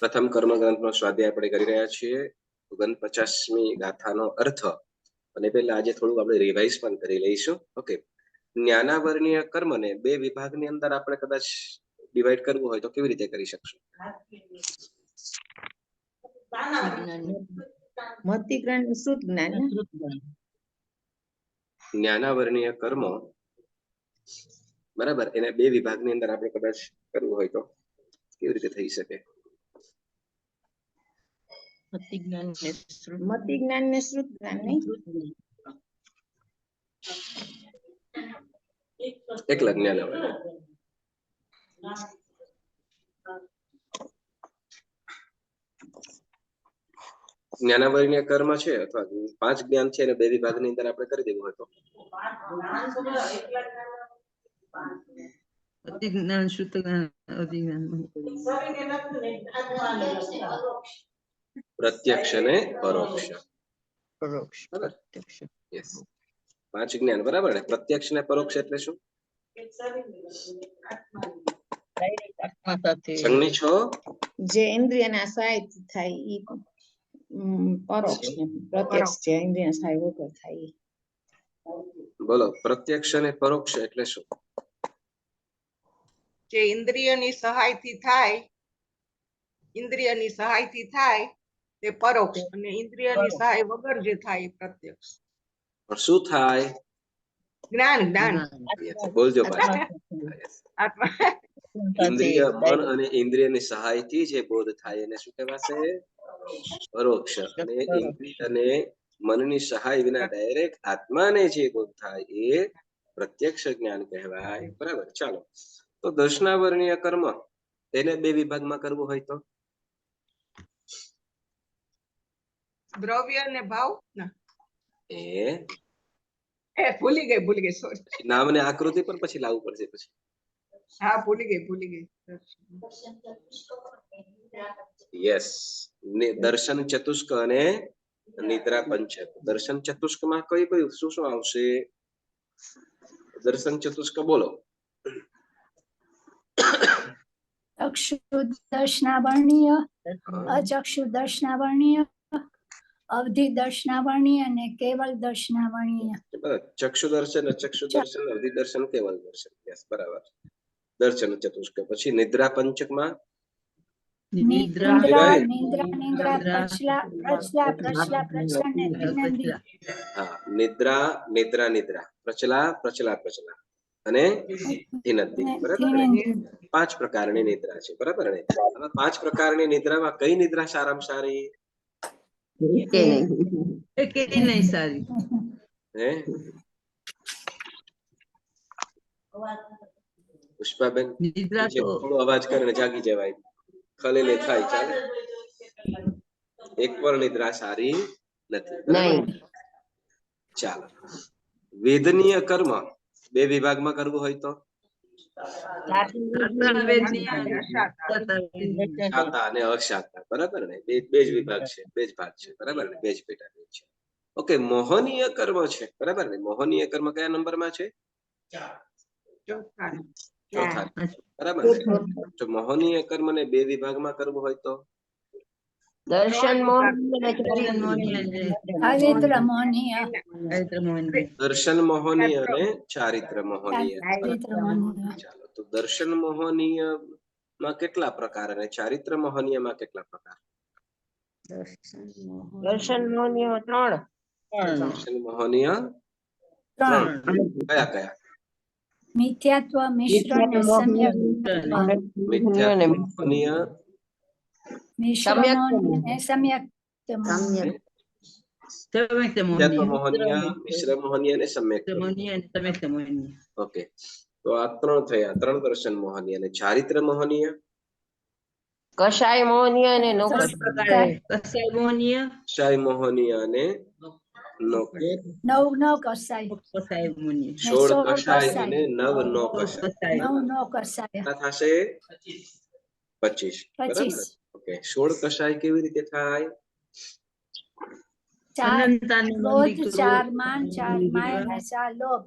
પ્રથમ કર્મગ્રંથનો સ્વાધ્યાય આપણે કરી રહ્યા છીએ 49મી ગાથાનો અર્થ અને પહેલા આજે થોડું આપણે રિવાઇઝ પણ કરી લઈશું. ઓકે, જ્ઞાનાવર્ણીય કર્મને બે વિભાગની અંદર આપણે કદાચ ડિવાઈડ કરવું હોય તો કેવી રીતે કરી શકશું? જ્ઞાનાવર્ણીય કર્મ, બરાબર, એને બે વિભાગની અંદર આપણે કદાચ કરવું હોય તો કેવી રીતે થઈ શકે? મતિ જ્ઞાન ને શ્રુત જ્ઞાન નહીં? એકલા જ્ઞાનાવર્ણીય. જ્ઞાનાવર્ણીય કર્મ છે અથવા 5 જ્ઞાન છે અને બે વિભાગની અંદર આપણે કરી દેવું હોય તો મતિ જ્ઞાન શ્રુત જ્ઞાન અધિજ્ઞાન પ્રત્યક્ષ અને પરોક્ષ. પરોક્ષ. યસ, 5 જ્ઞાન, બરાબર ને? પ્રત્યક્ષ ને પરોક્ષ એટલે શું? સંજ્ઞી છો જે ઇન્દ્રિયના સહાયથી થાય ઈ પરોક્ષ ને પ્રત્યક્ષ જે ઇન્દ્રિયના સહાય વગર થાય. બોલો, પ્રત્યક્ષ અને પરોક્ષ એટલે શું? જે ઇન્દ્રિયની સહાયથી થાય તે પરોક્ષ અને ઇન્દ્રિયની સહાય વગર જે થાય એ પ્રત્યક્ષ. પણ શું થાય? જ્ઞાન. બોલજો ભાઈ. ઇન્દ્રિય, મન અને ઇન્દ્રિયની સહાયથી જે બોધ થાય એને શું કહેવાશે? પરોક્ષ. અને ઇન્દ્રિય અને મનની સહાય વિના ડાયરેક્ટ આત્માને જે બોધ થાય એ પ્રત્યક્ષ જ્ઞાન કહેવાય. બરાબર. ચાલો, તો દર્શનાવર્ણીય કર્મ એને બે વિભાગમાં કરવું હોય તો દ્રવ્ય અને ભાવ. એ ભૂલી ગઈ સોરી. નામ ને આકૃતિ પણ પછી લાવવું પડશે પછી. હા, ભૂલી ગઈ. યસ, દર્શન ચતુષ્ક અને નિદ્રા પંચક. દર્શન ચતુષ્ક માં કઈ શું આવશે? દર્શન ચતુષ્ક બોલો. ચક્ષુ દર્શનાવર્ણીય, અચક્ષુ દર્શનાવર્ણીય, અવધિ દર્શનાવર્ણીય અને કેવલ દર્શનાવર્ણીય. ચક્ષુ દર્શન, અચક્ષુ દર્શન, અવધિ દર્શન, કેવલ દર્શન. યસ, બરાબર. દર્શન ચતુષ્ક. પછી નિદ્રા પંચક માં નિદ્રા, પ્રચલા ને ત્રિનંદી. હા, નિદ્રા, પ્રચલા અને ધીનંદી. બરાબર. 5 પ્રકારની નિદ્રા છે. બરાબર ને? હવે 5 પ્રકારની નિદ્રામાં કઈ નિદ્રા સારામાં સારી? નહીં સારી. હે પુષ્પાબેન, થોડો અવાજ કરીને જાગી જવાય, ખલેલે થાય. ચાલે, એક પણ નિદ્રા સારી નથી. ચાલો, વેદનીય કર્મ બે વિભાગમાં કરવું હોય તો શાતા અને અશાતા. બરાબર ને? બે જ વિભાગ છે, બે જ ભાગ છે. બરાબર ને? બે જ પેટા છે. ઓકે, મોહનીય કર્મ છે. બરાબર ને? મોહનીય કર્મ કયા નંબરમાં છે? ચોથા. બરાબર ને? તો મોહનીય કર્મ ને બે વિભાગમાં કરવું હોય તો દર્શન મોહનીય, અને ચારિત્ર મોહનીય. ચાલો, તો દર્શન મોહનીય માં કેટલા પ્રકાર અને ચારિત્ર મોહનીય માં કેટલા પ્રકાર? દર્શન મોહનીય 3. દર્શન મોહનીય 3. કયા? મિથ્યાત્વ, મિશ્ર અને સમ્યક. મિથ્યાત્વ મોહનીય, મિશ્ર મોહનીય અને સમ્યક. ઓકે, તો આ 3 થયા. 3 દર્શન મોહનીય. અને ચારિત્ર મોહનીય? કષાય મોહનીય અને કષાય મોહનીય અને નો કષાય. 16 કષાય અને 9 નો કષાય. થશે 25. ઓકે, 16 કષાય કેવી રીતે થાય? 4 ક્રોધ, 4 માન, 4 માયા અને 4 લોભ.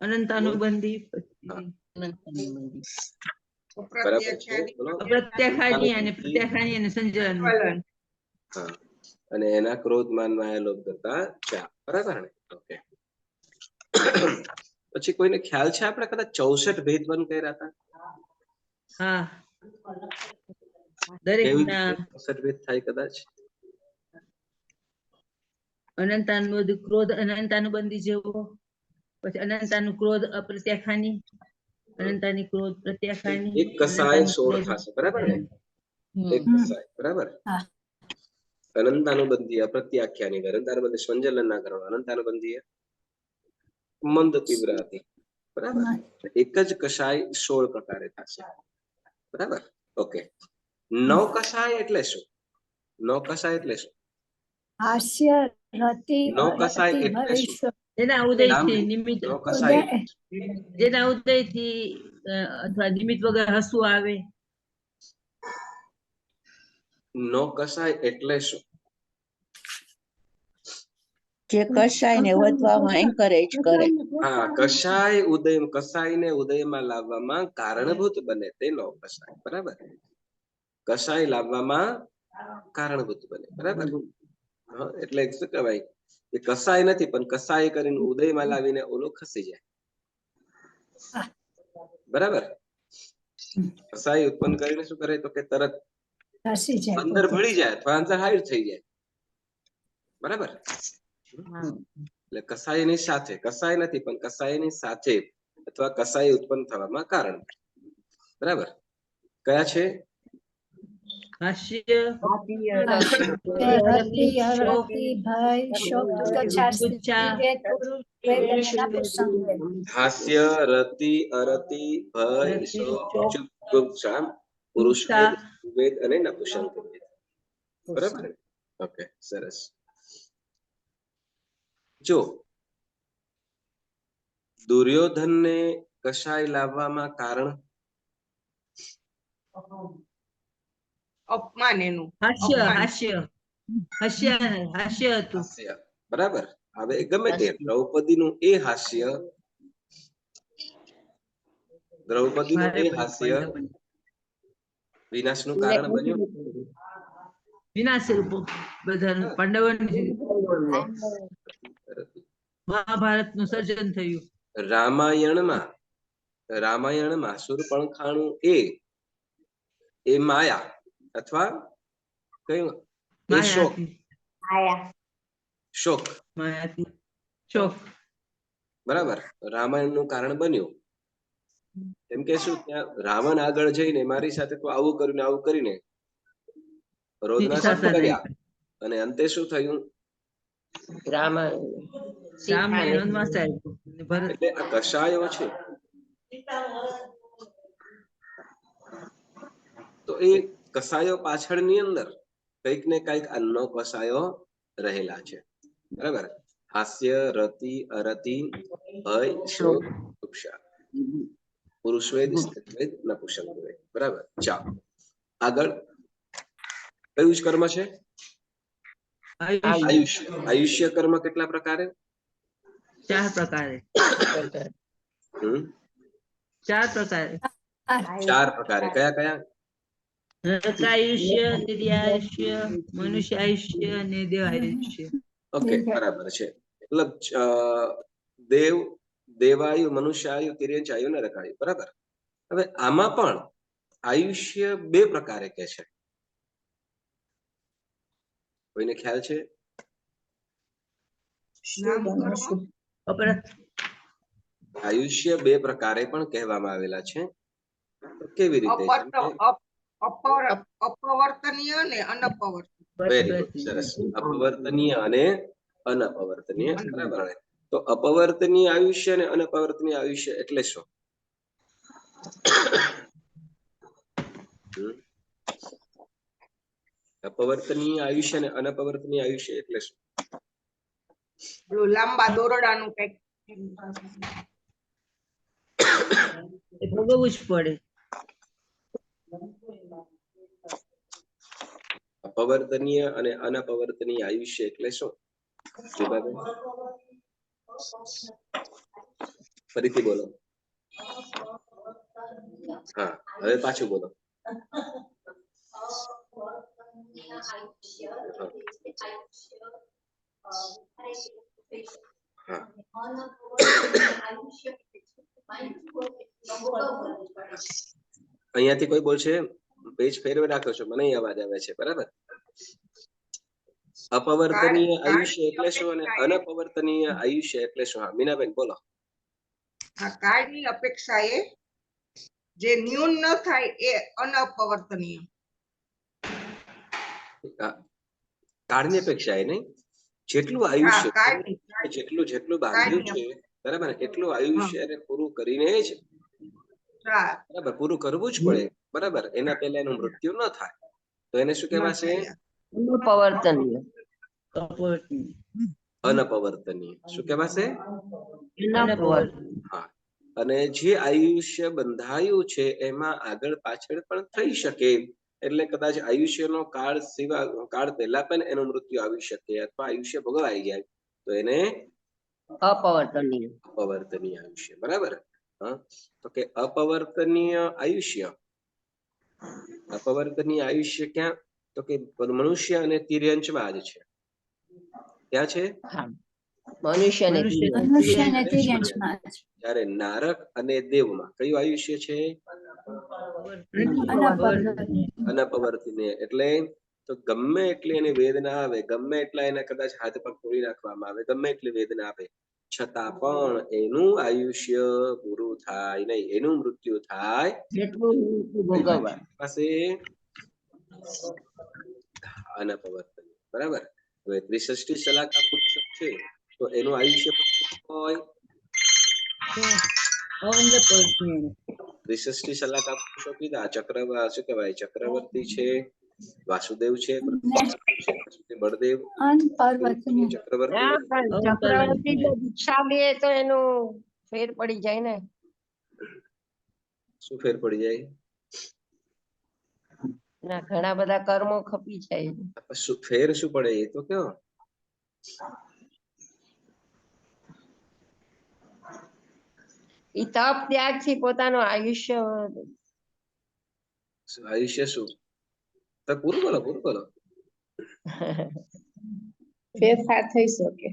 અનંતાનુબંધી. પ્રત્યાખ્યાની બોલો. પ્રત્યાખાની અને પ્રત્યાખાની અને સંજ્ઞાનું સંકલન. હા, અને એના ક્રોધ માનમાં લોભ કરતા ચા. બરાબર ને? ઓકે. પછી કોઈને ખ્યાલ છે આપણે કદાચ 64 ભેદ બંધ કર્યા હતા? હા દરેક કેવી ના રીતે 64 ભેદ થાય કદાચ? અનંતાનુબંધી ક્રોધ અનંતાનુબંધી જેવો, પછી અનંતાનું ક્રોધ અપ્રત્યાખાની, અનંતાની ક્રોધ પ્રત્યાખાની, એક કસાય અનંતાનું 16 ક્રોધ થશે. બરાબર ને? એક કસાય. બરાબર. હા. અનંતાનુબંધી અપ્રત્યાખ્યાની, અનંતાનુબંધી સંજલન ના કરવા, અનંતાનુબંધી મંદ તીવ્ર હતી. બરાબર. એક જ કસાય 16 પ્રકારે થશે. બરાબર. ઓકે. નવ કસાય એટલે શું? નવ કસાય એટલે શું? હાસ્ય રતિ નવ કસાય એટલે શું? જેના ઉદયથી નિમિત્ત નવ કસાય જેના ઉદયથી અથવા નિમિત્ત વગર હસવું આવે. નવ કસાય એટલે શું? જે કશાયને વધવામાં એન્કરેજ કરે. હા, કસાયને ઉદયમાં લાવવામાં કારણભૂત બને તે નવ કસાય. બરાબર. કસાય લાવવામાં કારણભૂત બને. બરાબર. હા, એટલે શું કહેવાય? એ કસાય નથી પણ કસાય કરીને ઉદયમાં લાવીને ઓલો ખસી જાય. બરાબર. કસાય ઉત્પન્ન કરીને શું કરે તો કે તરત હસી જાય અંદર પોતે. ભળી જાય અથવા અંદર હાઈડ થઈ જાય. બરાબર. એટલે કસાયની સાથે, કસાય નથી પણ કસાયની સાથે અથવા કસાય ઉત્પન્ન થવામાં કારણ. બરાબર. કયા છે? હાસ્ય રતિ અરતિ ભય શોક કચ્છા ગુચ્છા, વિવેક પુરુષ વેદ અને નપુંસક વેદ. હાસ્ય, રતિ, અરતિ, ભય, શોક, ચૂપ, ગુપ્સા, પુરુષ વેદ, વેદ અને નપુંસક વેદ. બરાબર. ઓકે, સરસ. જો દુર્યોધનને કશાય લાવવામાં કારણ અપમાન એનું. હાસ્ય અપમાન. હાસ્ય હાસ્ય હાસ્ય હતું. હાસ્ય. બરાબર. હવે ગમે તે દ્રૌપદીનું એ હાસ્ય, દ્રૌપદીનું એ હાસ્ય વિનાશનું કારણ બન્યું. વિનાશ બધા પાંડવોની મહાભારતનું સર્જન થયું. રામાયણમાં શૂર્પણખાનું એ માયા અથવા કયું? એ શોક. શોક. માયાથી શોક. બરાબર. રામાયણનું કારણ બન્યું. એમ કે શું ત્યાં રાવણ આગળ જઈને મારી સાથે તો આવું કર્યું ને આવું કરીને રોદના શબ્દ કર્યા અને અંતે શું થયું? રામને વનવાસ આપ્યો અને ભરત એટલે આ કશાયો છે તો એ કસાયો પાછળની અંદર કઈક ને કઈક અન્નો કસાયો રહેલા છે. બરાબર. હાસ્ય, રતિ, અરતિ, ભય, શોક, ગુપ્સા, પુરુષ વેદ, સ્ત્રી વેદ, નપુંસક વેદ. બરાબર. ચાલો આગળ. કયું જ કર્મ છે? આયુષ્ય. આયુષ્ય કર્મ કેટલા પ્રકારે? 4 પ્રકારે. 4 પ્રકારે. 4 પ્રકારે. કયા કયા? નરકાયુષ્ય, તિર્યાયુષ્ય, મનુષ્ય આયુષ્ય અને દેવાયુષ્ય. ઓકે, બરાબર છે. મતલબ દેવાયુ, મનુષ્યાયુ, તિર્યંચાયુ, નરકાયુ. બરાબર. હવે આમાં પણ આયુષ્ય 2 પ્રકારે કે છે. કોઈને ખ્યાલ છે? આયુષ્ય 2 પ્રકારે પણ કહેવામાં આવેલા છે. કેવી રીતે? અપવર્તનીય અને અનપવર્તનીય. Very good. સરસ. અપવર્તનીય અને અનપવર્તનીય. બરાબર. તો અપવર્તનીય આયુષ્ય અને અનપવર્તનીય આયુષ્ય એટલે શું? અપવર્તનીય આયુષ્ય અને અનપવર્તનીય આયુષ્ય એટલે શું? લાંબા દોરડાનું કઈક ભોગવવું જ પડે. અપવર્તનીય અને અનપવર્તનીય આયુષ્ય એટલે શું? ફરીથી બોલો. હા હવે પાછું બોલો. હા અહીંયાથી કોઈ બોલશે પેજ ફેરવી રાખો છો, મને અહીં અવાજ આવે છે બરાબર. અપવર્તનીય આયુષ્ય એટલે શું અને અનપવર્તનીય આયુષ્ય એટલે શું? હા મીનાબેન બોલો. આ કાળની અપેક્ષાએ જે ન્યૂન ન થાય એ અનપવર્તનીય. કાળની અપેક્ષા એ નહીં, જેટલું આયુષ્ય કાળની જેટલું બાંધ્યું છે બરાબર એટલું આયુષ્ય એને પૂરું કરીને જ બરાબર પૂરું કરવું જ પડે બરાબર. એના પહેલા એનું મૃત્યુ ન થાય તો એને શું કહેવાશે? અનપવર્તનીય. અનપવર્તનીય. શું કહેવાશે? અનપવર્તનીય. હા. અને જે આયુષ્ય બંધાયું છે એમાં આગળ પાછળ પણ થઈ શકે, એટલે કદાચ આયુષ્યનો કાળ કાળ પહેલા પણ એનું મૃત્યુ આવી શકે અથવા આયુષ્ય ભોગવાઈ જાય તો એને અપવર્તનીય. અપવર્તનીય આયુષ્ય બરાબર. હા તો કે અપવર્તનીય આયુષ્ય, અપવર્તનીય આયુષ્ય ક્યાં? તો કે મનુષ્ય અને તિર્યંચમાં જ છે. ક્યાં છે? મનુષ્ય અને મનુષ્ય અને તિર્યંશમાં જ. જ્યારે નારક અને દેવમાં કયું આયુષ્ય છે? અનપવર્તનીય. એટલે તો ગમે એટલી એની વેદના આવે, ગમે એટલા એને કદાચ હાથ પગ તોડી નાખવામાં આવે, ગમે એટલી વેદના આવે છતાં પણ એનું આયુષ્ય પૂરું થાય નહીં, એનું મૃત્યુ થાય પાસે અનપવર્તનીય બરાબર. હવે ત્રિષષ્ટિ શલાકા પુરુષ છે તો એનું આયુષ્ય હોય ત્રિષષ્ટિ શલાકા પુરુષો કીધા. શું કહેવાય? ચક્રવર્તી છે, વાસુદેવ છે, બળદેવ, અનપર્વતનીય. ચક્રવર્તી. દીક્ષા લે તો એનું ફેર પડી જાય ને. શું ફેર પડી જાય? ના ઘણા બધા કર્મો ખપી જાય. ફેર શું પડે એ તો કયો? ઈ તપ ત્યાગ થી પોતાનું આયુષ્ય આયુષ્ય શું? તો પૂરું બોલો, પૂરું બોલો. ફેરફાર થઈ શકે.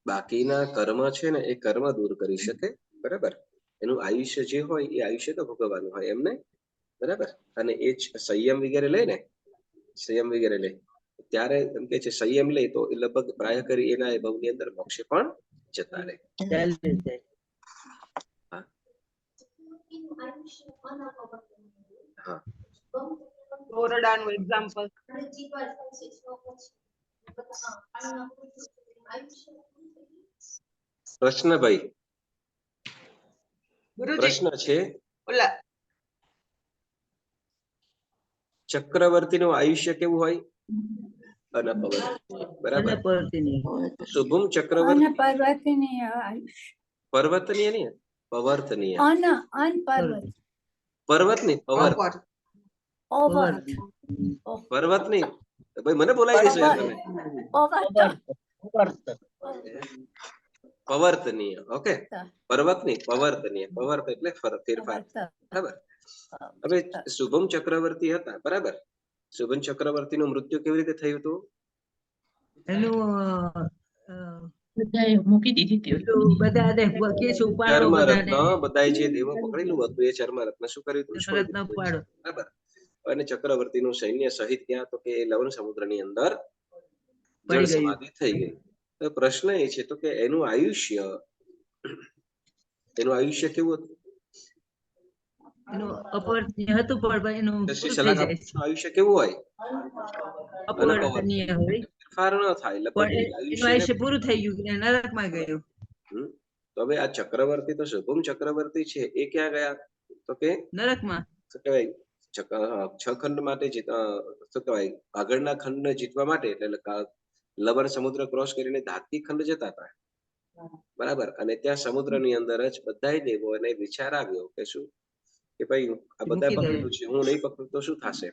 બાકીના કર્મ છે ને એ કર્મ દૂર કરી શકે બરાબર. એનું આયુષ્ય જે હોય એ આયુષ્ય તો ભોગવવાનું હોય એમને બરાબર. અને એ સંયમ વગેરે લે ને, સંયમ વગેરે લે ત્યારે એમ કે છે સંયમ લે તો એ લગભગ પ્રાય કરી એના ભવની અંદર મોક્ષે પણ જતા રહે. હા દોરડાનું એક્ઝામ્પલ. પ્રશ્ન ભાઈ, ગુરુજી પ્રશ્ન છે ઓલા ચક્રવર્તીનું આયુષ્ય કેવું હોય? અનપવર્તનીય બરાબર. શુભમ ચક્રવર્તી અનપર્વતનીય આયુષ્ય. પર્વતનીય નહીં, પવર્તનીય. અનપર્વત. પર્વત નહીં, પવર્ત. અવર્ત. પર્વત નહીં ભાઈ, મને બોલાવી દેશો યાર તમે. પવર્તનીય. ઓકે, પર્વત નહીં, પવર્તનીય. પવર્ત એટલે ફેરફાર બરાબર. હવે શુભમ ચક્રવર્તી હતા બરાબર. શુભમ ચક્રવર્તીનું મૃત્યુ કેવી રીતે થયું હતું? મૂકી દીધી ચર્મરત્ન બધાય જે દેવો પકડેલું હતું એ ચર્મરત્ન શું કર્યું હતું? છોડી દીધું બરાબર. અને ચક્રવર્તીનું સૈન્ય સહિત ક્યાં? તો કે એ લવણ સમુદ્રની અંદર જળ સમાધિ થઈ ગઈ. તો પ્રશ્ન એ છે તો કે એનું આયુષ્ય કેવું હતું? આયુષ્ય કેવું હોય? ફેરફાર ન થાય. આયુષ્ય પૂરું થઈ ગયું, નરકમાં ગયો. તો હવે આ ચક્રવર્તી તો શુભમ ચક્રવર્તી છે એ ક્યાં ગયા? તો કે નરકમાં. શું કહેવાય? 6 ખંડ માટે શું કહેવાય? આગળના ખંડને જીતવા માટે એટલે લવણ સમુદ્ર ક્રોસ કરીને ધાત્વિક ખંડ જતા હતા બરાબર. અને ત્યાં સમુદ્રની અંદર જ બધા દેવોને વિચાર આવ્યો કે શું કે ભાઈ આ બધા પકડેલું છે, હું નહીં પકડું તો શું થશે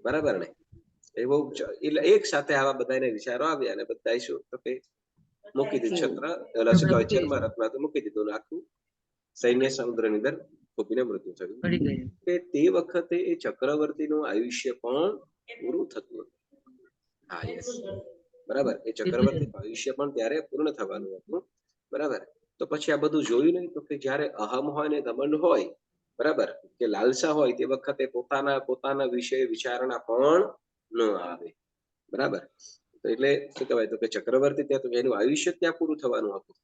બરાબર ને? એ બહુ એટલે એક સાથે આવા બધાને વિચારો આવ્યા અને બધા શું તો કે મૂકી દીધું છત્ર, ઓલા શું કહેવાય ચરમા રત્ના તો મૂકી દીધું, ને આખું સૈન્ય સમુદ્રની અંદર ખોપીને મૃત્યુ થયું. પડી ગયું. કે તે વખતે એ ચક્રવર્તીનું આયુષ્ય પણ પૂરું થતું હતું. હા યસ બરાબર, એ ચક્રવર્તીનું આયુષ્ય પણ ત્યારે પૂર્ણ થવાનું હતું. બરાબર, તો પછી આ બધું જોયું નહીં તો કે જ્યારે અહમ હોય ને ઘમંડ હોય, બરાબર, કે લાલસા હોય, તે વખતે પોતાના વિશે વિચારણા પણ ન આવે. બરાબર, તો એટલે શું કહેવાય તો કે ચક્રવર્તી ત્યાં તો એનું આયુષ્ય ત્યાં પૂરું થવાનું હતું,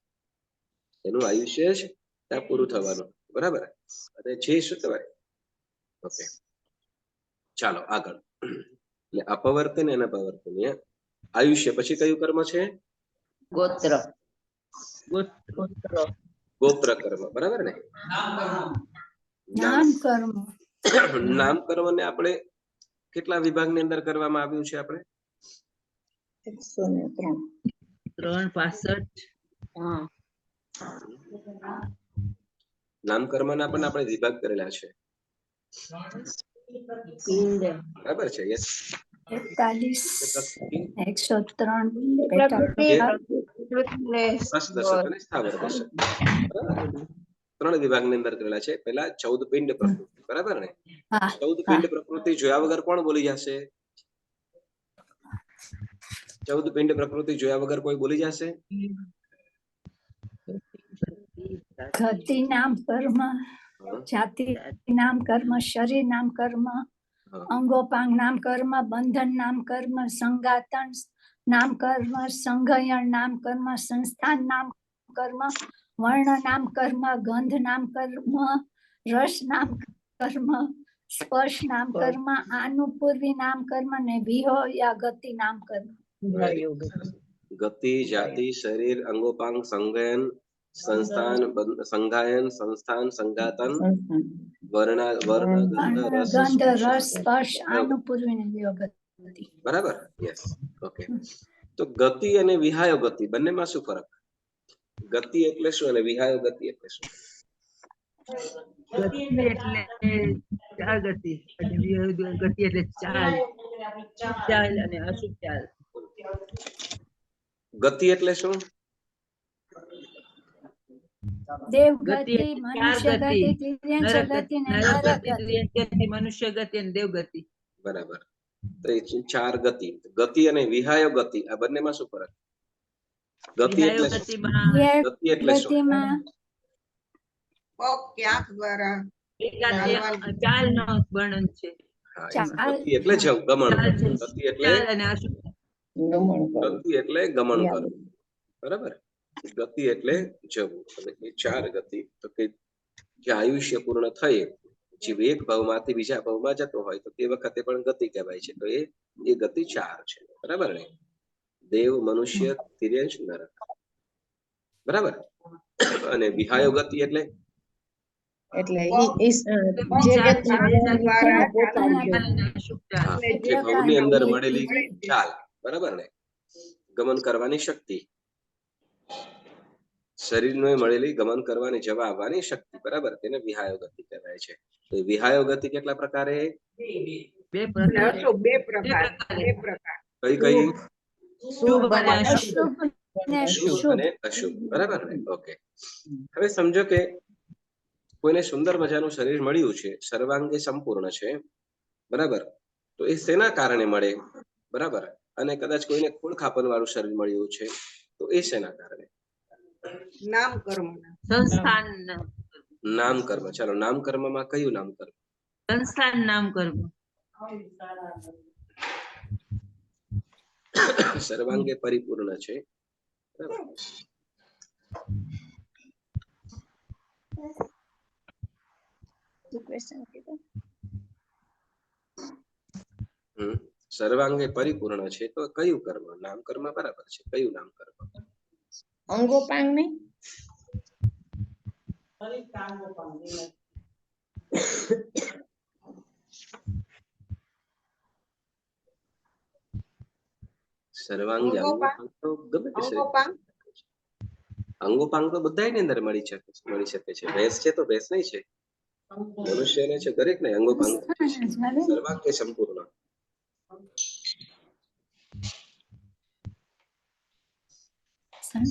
એનું આયુષ્ય જ ત્યાં પૂરું થવાનું. બરાબર, અને જે શું કહેવાય, ઓકે ચાલો આગળ. એટલે અપવર્તન અને અપવર્તનીય આયુષ્ય પછી કયું કર્મ છે? ગોત્ર. ગોત્ર કર્મ. બરાબર ને? નામ કર્મ. નામ કર્મ ને આપણે કેટલા વિભાગની અંદર કરવામાં આવ્યું છે? આપણે 103. 365. હા, નામકર્મના પણ આપણે વિભાગ કરેલા છે. બરાબર છે? યસ. 41, 103, સ્પષ્ટ અને સ્થાવર દર્શક. બરાબર, 3 વિભાગની અંદર કરેલા છે. પહેલા 14 પિંડ પ્રકૃતિ. બરાબર ને? હા 14 પિંડ પ્રકૃતિ જોયા વગર કોણ બોલી જશે? 14 પિંડ પ્રકૃતિ જોયા વગર કોઈ બોલી જશે? ગતિ નામ કર્મ, જાતિ નામ કર્મ, શરીર નામ કર્મ, અંગોપાંગ નામ કર્મ, બંધન નામ કર્મ, સંગાતન નામ કર્મ, સંઘયન નામ કર્મ, સંસ્થાન નામ કર્મ, વર્ણ નામ કર્મ, ગંધ નામ કર્મ, રસ નામ કર્મ, સ્પર્શ નામ કર્મ, આનુપૂર્વી નામ કર્મ ને વિહોયા ગતિ નામ કર્મ. ગતિ, જાતિ, શરીર, અંગોપાંગ, સંગયન, સંસ્થાન, સંગાયન, સંસ્થાન, સંગાતન, વર્ણ, ગંધ, રસ, ગંધ રસ સ્પર્શ આનુપૂર્વી ને વિહોગતિ. બરાબર? યસ. ઓકે, તો ગતિ અને વિહાયો ગતિ બંનેમાં શું ફરક? ગતિ એટલે શું અને વિહાયો ગતિ એટલે શું? ગતિ એટલે ચાલ ગતિ અને વિહંગ ગતિ એટલે ચાલ, ચાલ અને અશુભ ચાલ. ગતિ એટલે શું? દેવ ગતિ ગતિ, એટલે મનુષ્ય ચાર ગતિ, ગતિ, તિર્યંશ ગતિ ને નરક નરક ગતિ, ગતિ. તિર્યક ગતિ, મનુષ્ય ગતિ અને દેવ ગતિ. બરાબર, તો એ 4 ગતિ. ગતિ અને વિહાયો ગતિ આ બંનેમાં શું ફરક? ગતિ વિહાયો એટલે શું? ગતિમાં ગતિ એટલે શું? ગતિમાં પગ કે આંખ દ્વારા ચાલનો વર્ણન છે. હા, ચાલ. ગતિ એટલે જ ગમન ચાલ કરવું. છે. ગતિ એટલે ચાલ અને અશુભ ચાલ. ગતિ એટલે ગમન કરવું. બરાબર, ગતિ એટલે જવું. અને એ 4 ગતિ તો કે જે આયુષ્ય પૂર્ણ થઈ જીવ એક ભાવમાંથી બીજા ભાવમાં જતો હોય તો તે વખતે પણ ગતિ કહેવાય છે. તો એ ગતિ 4 છે. બરાબર ને? દેવ, મનુષ્ય, તિર્યંશ, નરક. બરાબર, અને વિહાયો ગતિ એટલે જે વ્યક્તિ દ્વારા અને અશુભ ચાલ. હા, જે ભાવની અંદર મળેલી ચાલ. બરાબર ને? ગમન કરવાની શક્તિ, શરીરને મળેલી ગમન કરવાની જવા આવવાની શક્તિ. બરાબર, તેને વિહાયો ગતિ કહેવાય છે. તો વિહાયો ગતિ કેટલા પ્રકારે? 2 પ્રકાર. બે પ્રકાર. કઈ કઈ? શુભ અને અશુભ. અશુભ ને શુભ શુભ. અને અશુભ. બરાબર ને? ઓકે, હવે સમજો કે કોઈને સુંદર મજાનું શરીર મળ્યું છે, સર્વાંગે સંપૂર્ણ છે. બરાબર, તો એ શેના કારણે મળે? બરાબર, અને કદાચ કોઈને ખૂણ ખાપણ વાળું શરીર મળ્યું છે, તો એ શેના કારણે? નામ કર્મ. સંસ્થાન નામ કર્મ. ચાલો, નામ કર્મમાં કયું નામ કર્મ? સંસ્થાન નામ કર્મ. સર્વાંગે પરિપૂર્ણ છે. બરાબર. સર્વાંગે પરિપૂર્ણ છે તો કયું કર્મ? નામ કર્મ. બરાબર છે, કયું નામ કર્મ? અંગોપાંગ નહીં? સર્વાંગે અંગોપાંગ તો ગમે તે શરીર. અંગોપાંગ તો બધાની અંદર મળી શકે છે. ભેંસ છે તો ભેંસ નહીં છે, મનુષ્યને છે, દરેક ને અંગોપાંગ સર્વાંગે સંપૂર્ણ.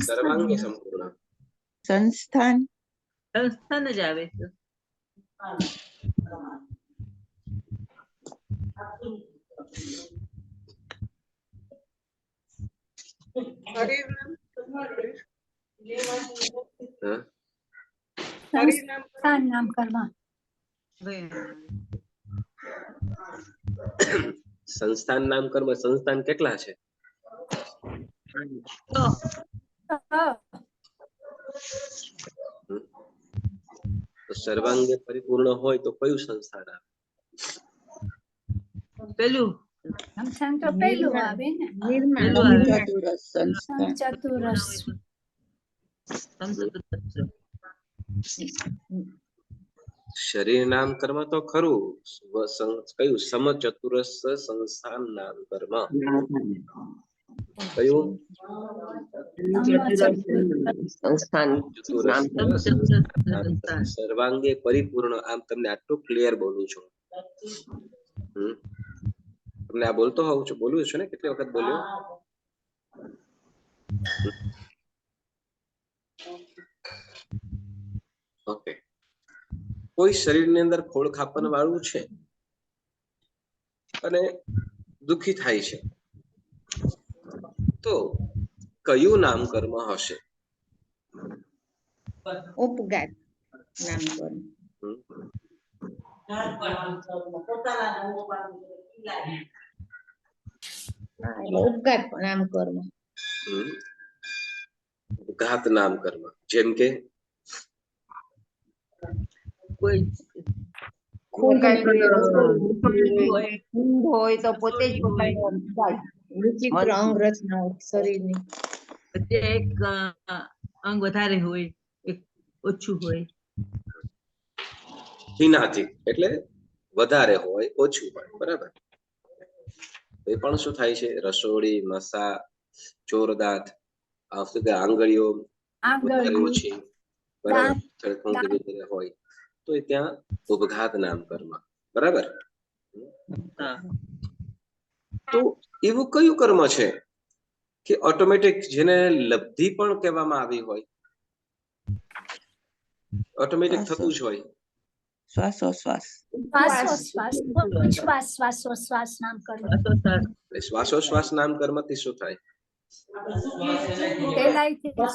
સર્વાંગે સંપૂર્ણ. સંસ્થાન સંસ્થાન જ આવે છે. શરીરનામ હા? શરીરનામ સંસ્થાન નામ કર્મ. સંસ્થાન નામ કર્મ. સંસ્થાન કેટલા છે? તો તો સર્વાંગે પરિપૂર્ણ હોય તો કયું સંસ્થાન આવે? પેલું સંસ્થાન તો પેલું આવે ને. નિર્માણ પેલું આવે. ચતુરસ સંસ્થાન ચતુરસ. શરીર નામ કર્મ તો ખરું. કયું? સમચતુરસ સંસ્થાન નામ કર્મ. કયું? સંસ્થાન ચતુરસ નામ સંસ્થાન. સર્વાંગે પરિપૂર્ણ. આમ તમને આટલું ક્લિયર બોલું છું. તમને આ બોલતો હોઉં છું, બોલું છું ને? કેટલી વખત બોલ્યો? ઓકે. કોઈ શરીરની અંદર ખોળ ખાપણ વાળું છે અને દુખી થાય છે, તો કયું નામ કર્મ હશે? ઉપઘાત નામ કર્મ. હમ? એટલે ઉપઘાત નામ કર્મ. હમ? ઘાત નામ કર્મ. જેમ કે કોઈ ખૂબ હોય તો પોતે જ વિચિત્ર અંગ રચનાઓ શરીરની. એક અંગ વધારે હોય, એક ઓછું હોય. હિનાથી એટલે વધારે હોય, ઓછું હોય. બરાબર. એ પણ શું થાય છે? રસોડી, મસા, ચોરદાંત, આંગળીઓ વધારે ઓછી, બરાબર, ચળકું ધીરે ધીરે હોય, તો એ ત્યાં ઉપઘાત નામ કર્મ. બરાબર. તો એવું કયું કર્મ છે કે ઓટોમેટિક, જેને લબ્ધિ પણ કહેવામાં આવી હોય, ઓટોમેટિક થતું જ હોય? શ્વાસોશ્વાસ શ્વાસોશ્વાસ નામ કર્મ. શ્વાસોશ્વાસ નામ કર્મથી શું થાય? સહેલાઈથી શ્વાસ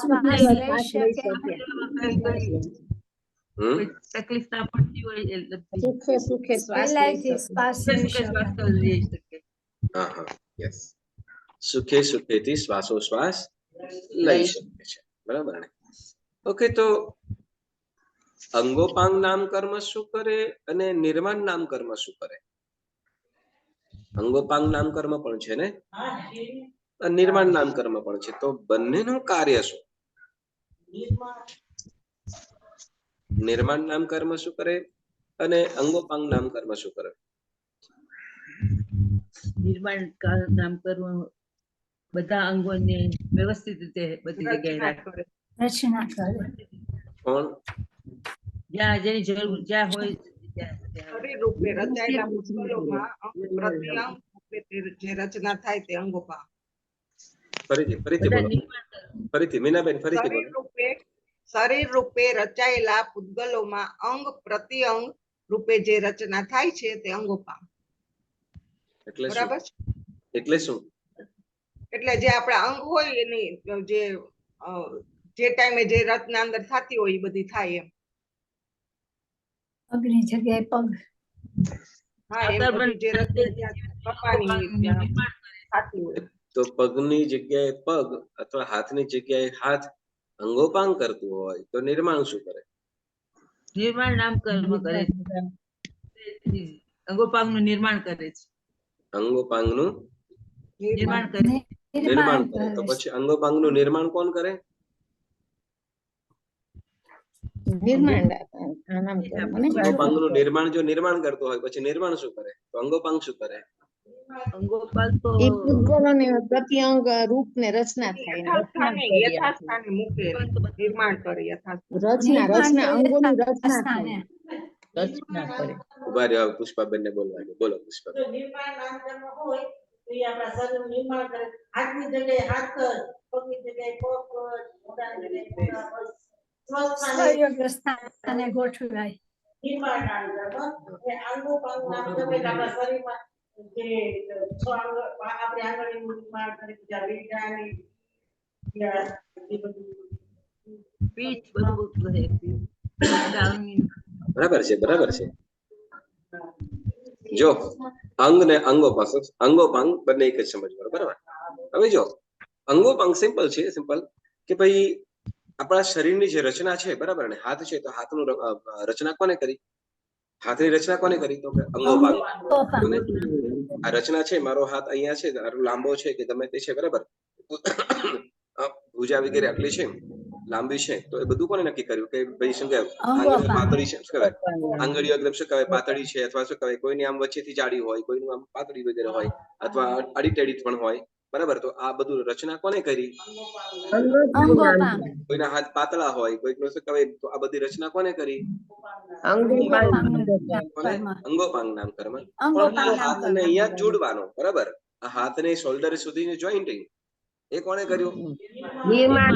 લઈ શકે. તકલીફ ના પડતી હોય એટલે સુખે સુખે શ્વાસ લઈ સહેલાઈથી શકે. શ્વાસ લઈ શકે. શ્વાસ લઈ શકે. હા હા, યસ. સુખે સુખેથી શ્વાસોશ્વાસ લઈ શકે છે. બરાબર ને? ઓકે. તો અંગોપાંગ નામ કર્મ શું કરે અને નિર્માણ નામ કર્મ શું કરે? અંગોપાંગ નામ કર્મ પણ છે ને, નિર્માણ નામ કર્મ પણ છે. તો બંનેનું કાર્ય શું? નિર્માણ નામ કર્મ શું કરે અને અંગોપાંગ નામ કર્મ શું કરે? નિર્માણ નામ કર્મ બધા અંગોને વ્યવસ્થિત રીતે બધી જગ્યાએ રાખે. રચના કરે. કોણ? જ્યાં જેની જરૂર જ્યાં હોય ત્યાં. શરીર રૂપે રચાયેલા પુષ્કલોમાં અંગ પ્રતિ અંગ રૂપે જે રચના થાય તે અંગોપાંગ. ફરીથી બોલો. ફરીથી મીનાબેન, ફરીથી બોલો. શરીર રૂપે રચાયેલા પૂતગલોમાં અંગ પ્રતિ અંગ રૂપે જે રચના થાય છે તે અંગોપાંગ. એટલે શું? બરાબર. એટલે શું? એટલે જે આપણા અંગ હોય એની જે ટાઈમે જે રચના અંદર થતી હોય એ બધી થાય એમ. પગની જગ્યાએ પગ. હા, એમ બધી જે રચના જ્યાં પપ્પાની હોય ત્યાં થતી હોય. તો પગની જગ્યાએ પગ અથવા હાથની જગ્યાએ હાથ અંગોપાંગ કરતું હોય તો નિર્માણ શું કરે? નિર્માણ નામ કર્મ કરે છે. અંગોપાંગ નું નિર્માણ કરે છે. અંગોપાંગ નું નિર્માણ કરે. નિર્માણ કરે. તો પછી અંગોપાંગ નું નિર્માણ કોણ કરે? નિર્માણ નામ કર્મ ને. અંગોપાંગ નું નિર્માણ જો નિર્માણ કરતો હોય પછી નિર્માણ શું કરે? તો અંગોપાંગ શું કરે? અંગોપાંગ તો એ પૂતગલોને પ્રતિ અંગ રૂપ ને રચના થાય. યથાસ્થાને મૂકે, નિર્માણ કરે. રચના અંગોની રચના થાય. રચના કરે. ઉભા રહ્યો, પુષ્પાબેન ને બોલવા દો. બોલો પુષ્પાબેન. એ આપણા શરીરનું નિર્માણ કરે. હાથની જગ્યાએ હાથ જ, પગની જગ્યાએ પગ જ, મોઢાની જગ્યાએ મોઢા જ. સ્વસ્થાને સ્વયોગ્ય સ્થાને ગોઠવાય. નિર્માણ બરાબર. એ અંગો પાંગના આપણે આપણા શરીરમાં જે છ અંગ આપણે આંગળીનું નિર્માણ કરે, બીજા રીંગણાની, એ બધું પીઠ બધું કરે. ડાળની બરાબર છે, બરાબર છે. જો અંગ ને અંગોપાંગ બંને એક જ સમજવાનું, બરાબર. હવે જો અંગોપાંગ સિમ્પલ છે, સિમ્પલ કે ભાઈ આપણા શરીરની જે રચના છે, બરાબર ને, હાથ છે તો હાથનું રચના કોને કરી? હાથની રચના કોને કરી? તો કે અંગોપાંગ. અને આ રચના છે, મારો હાથ અહીંયા છે, આટલો લાંબો છે કે ગમે તે છે, બરાબર. ભુજા વગેરે આટલી છે, લાંબી છે, તો એ બધું કોને નક્કી કર્યું કે ભાઈ શું કહેવાય, આંગળીઓ પાતળી છે, શું કહેવાય, આંગળીઓ એકદમ શું કહેવાય પાતળી છે, અથવા શું કહેવાય કોઈની આમ વચ્ચેથી જાડી હોય, કોઈનું આમ પાતળી વગેરે હોય, અથવા આડી ટેડી પણ હોય, બરાબર. તો આ બધું રચના કોને કરી? અંગોપાંગ. કોઈના હાથ પાતળા હોય, કોઈકનું શું કહેવાય, તો આ બધી રચના કોને કરી? અંગોપાંગ નામ કર્મ. પણ આ હાથને અહીંયા જ જોડવાનો, બરાબર. આ હાથને શોલ્ડર સુધીની જોઈન્ટિંગ એ કોણે કર્યું? નિર્માણ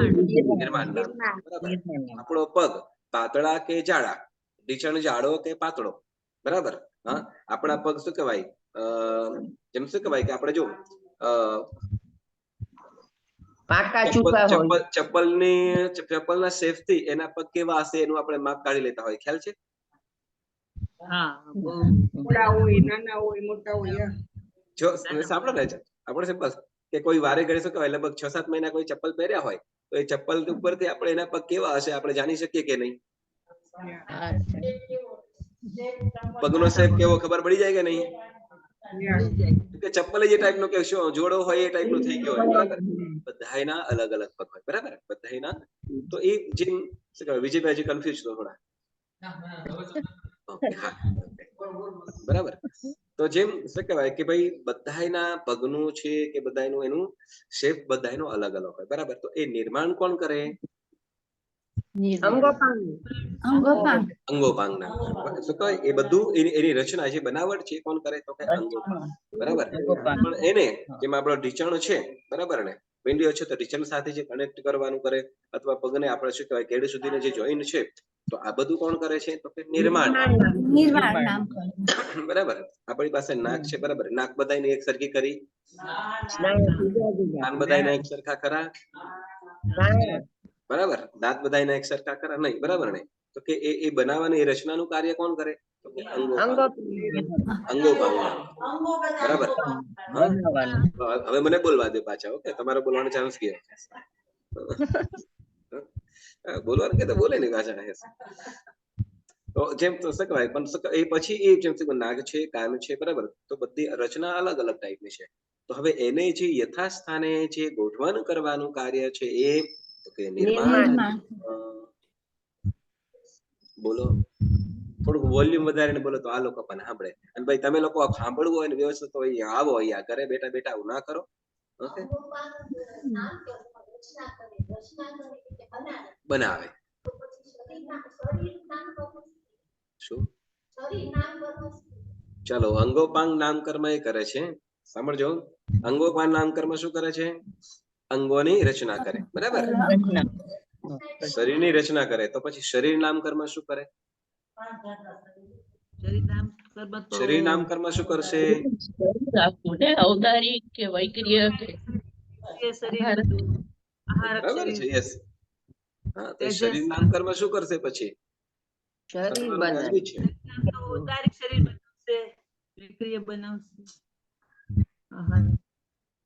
નામ. બરાબર. આપણો પગ પાતળા કે જાડા, ઢીચણ જાડો કે પાતળો, બરાબર. હા, આપણા પગ શું કહેવાય, જેમ શું કહેવાય કે આપણે જો ચપ્પલના શેફ થી એના પગ કેવા હશે એનું આપણે માપ કાઢી લેતા હોય, ખ્યાલ છે? હા, બહુ મોટા હોય, નાના હોય, મોટા હોય. જો સાંભળો ને, આપણે સિમ્પલ કે કોઈ વારે ઘડી શું કહેવાય, લગભગ 6-7 મહિના કોઈ ચપ્પલ પહેર્યા હોય તો એ ચપ્પલ ઉપરથી આપણે એના પગ કેવા હશે આપણે જાણી શકીએ કે નહીં? પગનો શેપ કેવો ખબર પડી જાય કે નહીં? કે ચપ્પલ જે ટાઈપનો કે શું જોડો હોય એ ટાઈપનો થઈ ગયો હોય, બરાબર. બધાયના અલગ અલગ પગ હોય, બરાબર. બધાયના. તો એ જેમ શું કહેવાય, વિજયભાઈ કન્ફ્યુઝ તો થોડા. બરાબર. તો જેમ શું કહેવાય કે ભાઈ બધાયના પગનું છે કે બધાયનું એનું શેપ બધાયનો અલગ અલગ હોય, બરાબર. તો એ નિર્માણ કોણ કરે? અંગોપાંગ નામ. શું કહેવાય એ બધું એની રચના જે બનાવટ છે કોણ કરે? તો કે અંગોપાંગ, બરાબર. પણ એને જેમ આપણો ઢીચણ છે, બરાબર ને, પિંડીઓ છે, તો ઢીચણ સાથે જે કનેક્ટ કરવાનું કરે, અથવા પગને આપણે શું કહેવાય કેડી સુધીના જે જોઈન્ટ છે, તો આ બધું કોણ કરે છે? તો કે નિર્માણ નામ. બરાબર. આપણી પાસે નાક છે, બરાબર. નાક બધાને એક સરખી કરી, કાન બધાને એક સરખા કરા, બરાબર. દાંત બધાને એક સરખા કરા નહીં, બરાબર ને. તો કે એ બનાવવાની રચનાનું કાર્ય કોણ કરે? તો કે અંગોપાંગ. બરાબર. હવે મને બોલવા દે પાછા. ઓકે, તમારો બોલવાનો ચાન્સ ગયો. બોલવાનું કે તો બોલે નહીં પાછા. તો જેમ તો શું કહેવાય, પણ એ પછી એ જેમ નાક છે, કાન છે, બરાબર. તો બધી રચના અલગ અલગ ટાઈપની છે. તો હવે એને જે યથાસ્થાને જે ગોઠવણ કરવાનું કાર્ય છે એ તો કે નિર્માણ. બોલો, થોડુંક વોલ્યુમ વધારીને બોલો તો આ લોકો પણ સાંભળે. અને ભાઈ તમે લોકો સાંભળવું હોય ને વ્યવસ્થિત હોય આવો, અહીંયા ઘરે બેઠા બેઠા આવું ના કરો. ઓકે, બનાવે શું? ચાલો, અંગોપાંગ નામ કર્મ એ કરે છે. સાંભળજો, અંગોપાંગ નામ કર્મ શું કરે છે? અંગોની રચના કરે, બરાબર. શરીરની રચના કરે. તો પછી શરીર નામ કર્મ શું કરે? શરીર નામ કર્મ શું કરશે? ઔદારિક કે વૈક્રિય બરાબર છે, યસ. હા, તો શરીર નામ કર્મ શું કરશે પછી?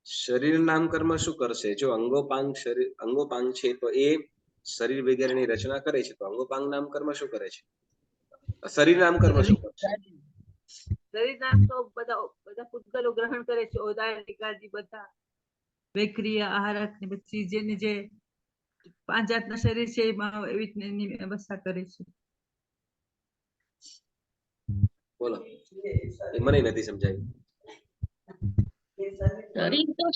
શરીર નામ કર્મ શું કરશે? જો અંગોપાંગ છે તો એ શરીર વગેરેની રચના કરે છે. તો અંગોપાંગ નામ કર્મ શું કરે છે? શરીર નામ કર્મ શું કરશે? શરીર નામ તો બધા પૂતગલો ગ્રહણ કરે છે, ઓદારિકાજી બધા વૈક્રિય આહારક ને પછી જેને જે 5 જાતના શરીર છે એમાં એવી રીતની વ્યવસ્થા કરે છે. બોલો, એ મને નથી સમજાયું.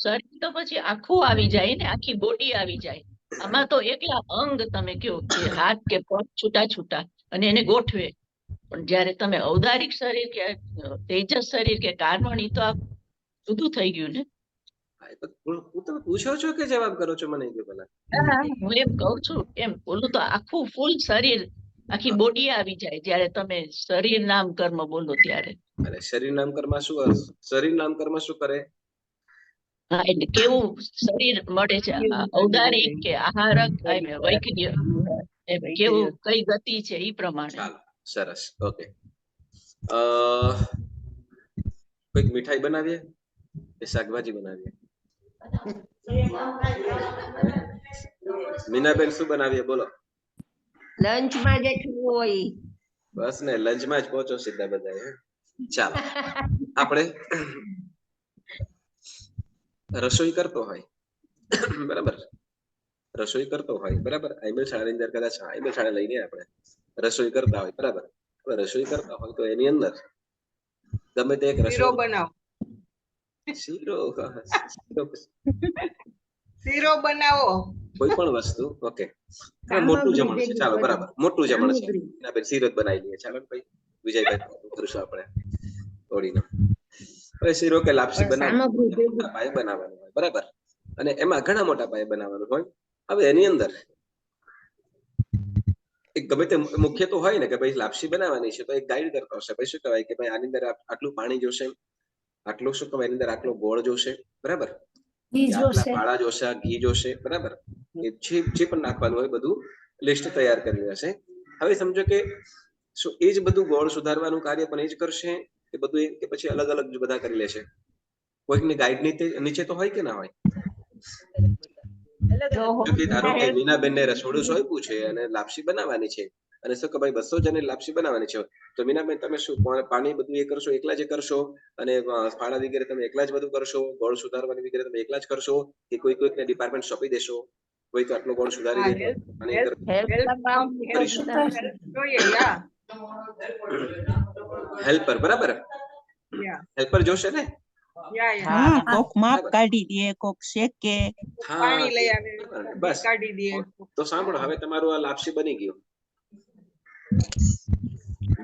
શરીર તો પછી આખું આવી જાય ને, આખી બોડી આવી જાય. આમાં તો એકલા અંગ તમે કયો કે હાથ કે પગ છૂટા છૂટા અને એને ગોઠવે. પણ જયારે તમે ઔદારિક શરીર કે તેજસ શરીર કે કાર્બન, તો જુદું થઈ ગયું ને. હા, એ તો હું તમે પૂછો છો કે જવાબ કરો છો મને કે પેલા? હું એમ કહું છું એમ ઓલું તો આખું ફૂલ શરીર આખી બોડી આવી જાય જ્યારે તમે શરીર નામ કર્મ બોલો ત્યારે. અને શરીર નામ કર્મ શું શરીર નામ કર્મ શું કરે? હા, એટલે કેવું શરીર મળે છે, ઔદારિક કે આહારક વૈક્રિય, એમ કેવું કઈ ગતિ છે એ પ્રમાણે. ચાલો સરસ, ઓકે. કોઈક મીઠાઈ બનાવીએ કે શાકભાજી બનાવીએ? મીનાબેન શું બનાવીએ બોલો? લંચમાં જે ખાવું હોય બસ ને લંચમાં જ પહોંચો સીધા બધા. ચાલો આપણે રસોઈ કરતો હોય, બરાબર, રસોઈ કરતો હોય, બરાબર, આઈમેલ શાળાની અંદર કદાચ આઈમેલ શાળા લઈને આપણે રસોઈ કરતા હોય, બરાબર. હવે રસોઈ કરતા હોય તો એની અંદર ગમે તે એક શીરો રસોઈ બનાવો, શીરો બનાવો, કોઈ પણ વસ્તુ, ઓકે. મોટું જમણ છે, ચાલો બરાબર, મોટું જમણ છે, આપણે શીરો જ બનાવી લઈએ. ચાલો ભાઈ વિજયભાઈ કરશું આપણે થોડીને. હવે શીરો કે લાપસી બનાવવાનું હોય, બરાબર, અને એમાં ઘણા મોટા પાયે બનાવવાનું હોય. હવે એની અંદર એક ગમે તે મુખ્ય તો હોય ને કે ભાઈ લાપસી બનાવવાની છે તો એક ગાઈડ કરતો હશે, ભાઈ શું કહેવાય કે ભાઈ આની અંદર આટલું પાણી જોશે, આટલું શું કહેવાય એની અંદર આટલો ગોળ જોશે, બરાબર, આટલા ફાળા જોશે, ઘી જોશે, બરાબર, એ જે પણ નાખવાનું હોય બધું લિસ્ટ તૈયાર કરી હશે. હવે સમજો કે શું એ જ બધું ગોળ સુધારવાનું કાર્ય પણ એ જ કરશે કે બધું કે પછી અલગ અલગ બધા કરી લેશે? કોઈકની ગાઈડ નીચે તો હોય કે ના હોય? ધારો કે મીનાબેન ને રસોડું સોંપ્યું છે અને લાપસી બનાવવાની છે, અને શું કે ભાઈ 200 જણની લાપસી બનાવવાની છે, તો મીનાબેન તમે શું પાણી બધું એ કરશો, એકલા જ કરશો, અને ફાળા વગેરે તમે એકલા જ બધું કરશો, ગોળ સુધારવાની વગેરે તમે એકલા જ કરશો, કે કોઈકને ડિપાર્ટમેન્ટ સોંપી દેશો? કોઈ તો આટલો ગોળ સુધારી દે, હેલ્પર, બરાબર, હેલ્પર જોશે ને? કોક માપ કાઢી દે, કોક શેકે, પાણી લઈ આવે, બસ કાઢી દે. તો સાંભળો, હવે તમારું આ લાપસી બની ગયું,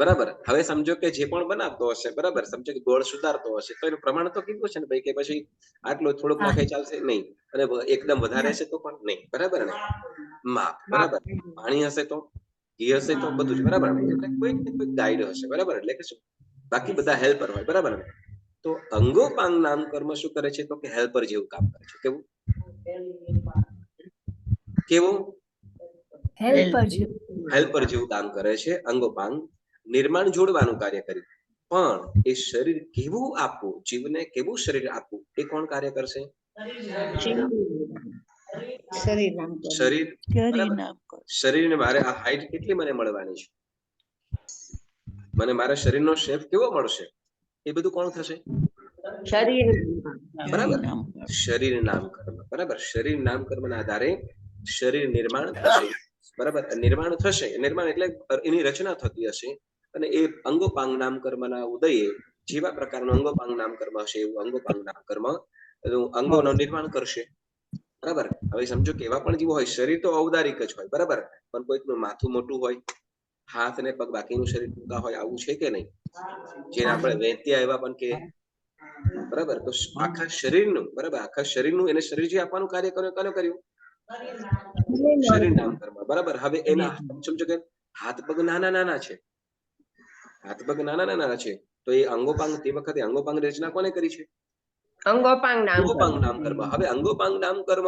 બરાબર. હવે સમજો કે જે પણ બનાવતો હશે, બરાબર, સમજો કે ગોળ સુધારતો હશે તો એનું પ્રમાણ તો કીધું છે ને ભાઈ કે પછી આટલો થોડુંક નાખે ચાલશે નહીં, અને એકદમ વધારે હશે તો પણ નહીં, બરાબર ને? માપ, બરાબર. પાણી હશે તો, ઘી હશે તો, બધું જ બરાબર. એટલે કોઈક ને કોઈક ગાઈડ હશે, બરાબર. એટલે કે શું બાકી બધા હેલ્પર હોય, બરાબર ને? તો અંગોપાંગ નામ કર્મ શું કરે છે તો કે હેલ્પર જેવું કામ કરે છે. કેવું કેવું? હેલ્પર જેવું કામ કરે છે. અંગોપાંગ નિર્માણ જોડવાનું કાર્ય કર્યું, પણ એ શરીર કેવું આપવું, જીવને કેવું શરીર આપવું, એ કોણ કાર્ય કરશે? શરીરને મારે આ હાઈટ કેટલી મને મળવાની છે, મને મારા શરીરનો શેપ કેવો મળશે, એ બધું કોણ થશે? શરીર, બરાબર. શરીર નામ કર્મ, બરાબર. શરીર નામ કર્મના આધારે શરીર નિર્માણ થશે, બરાબર. નિર્માણ થશે, નિર્માણ એટલે એની રચના થતી હશે, અને એ અંગોપાંગ નામ કર્મના ઉદયે જેવા પ્રકારનું અંગોપાંગ નામ કર્મ હશે એવું અંગોપાંગ નામ કર્મ અંગોનું નિર્માણ કરશે, બરાબર. હવે સમજો કે એવા પણ જીવો હોય, શરીર તો ઔદારિક જ હોય, બરાબર, પણ કોઈકનું માથું મોટું હોય, હાથ અને પગ બાકીનું શરીર ટૂંકા હોય, આવું છે કે નહીં? જેને આપણે વૈદ્યા એવા પણ કે, બરાબર. તો આખા શરીરનું, બરાબર, આખા શરીરનું એને શરીર જે આપવાનું કાર્ય કર્યું, શરીર નામ કર્મ, બરાબર. હવે એના સમજો કે હાથ પગ નાના નાના છે, હાથ પગ નાના નાના છે, તો એ અંગોપાંગ, તે વખતે અંગોપાંગ રચના કોને કરી છે? અંગોપાંગ નામ કર્મ. હવે અંગોપાંગ નામ કર્મ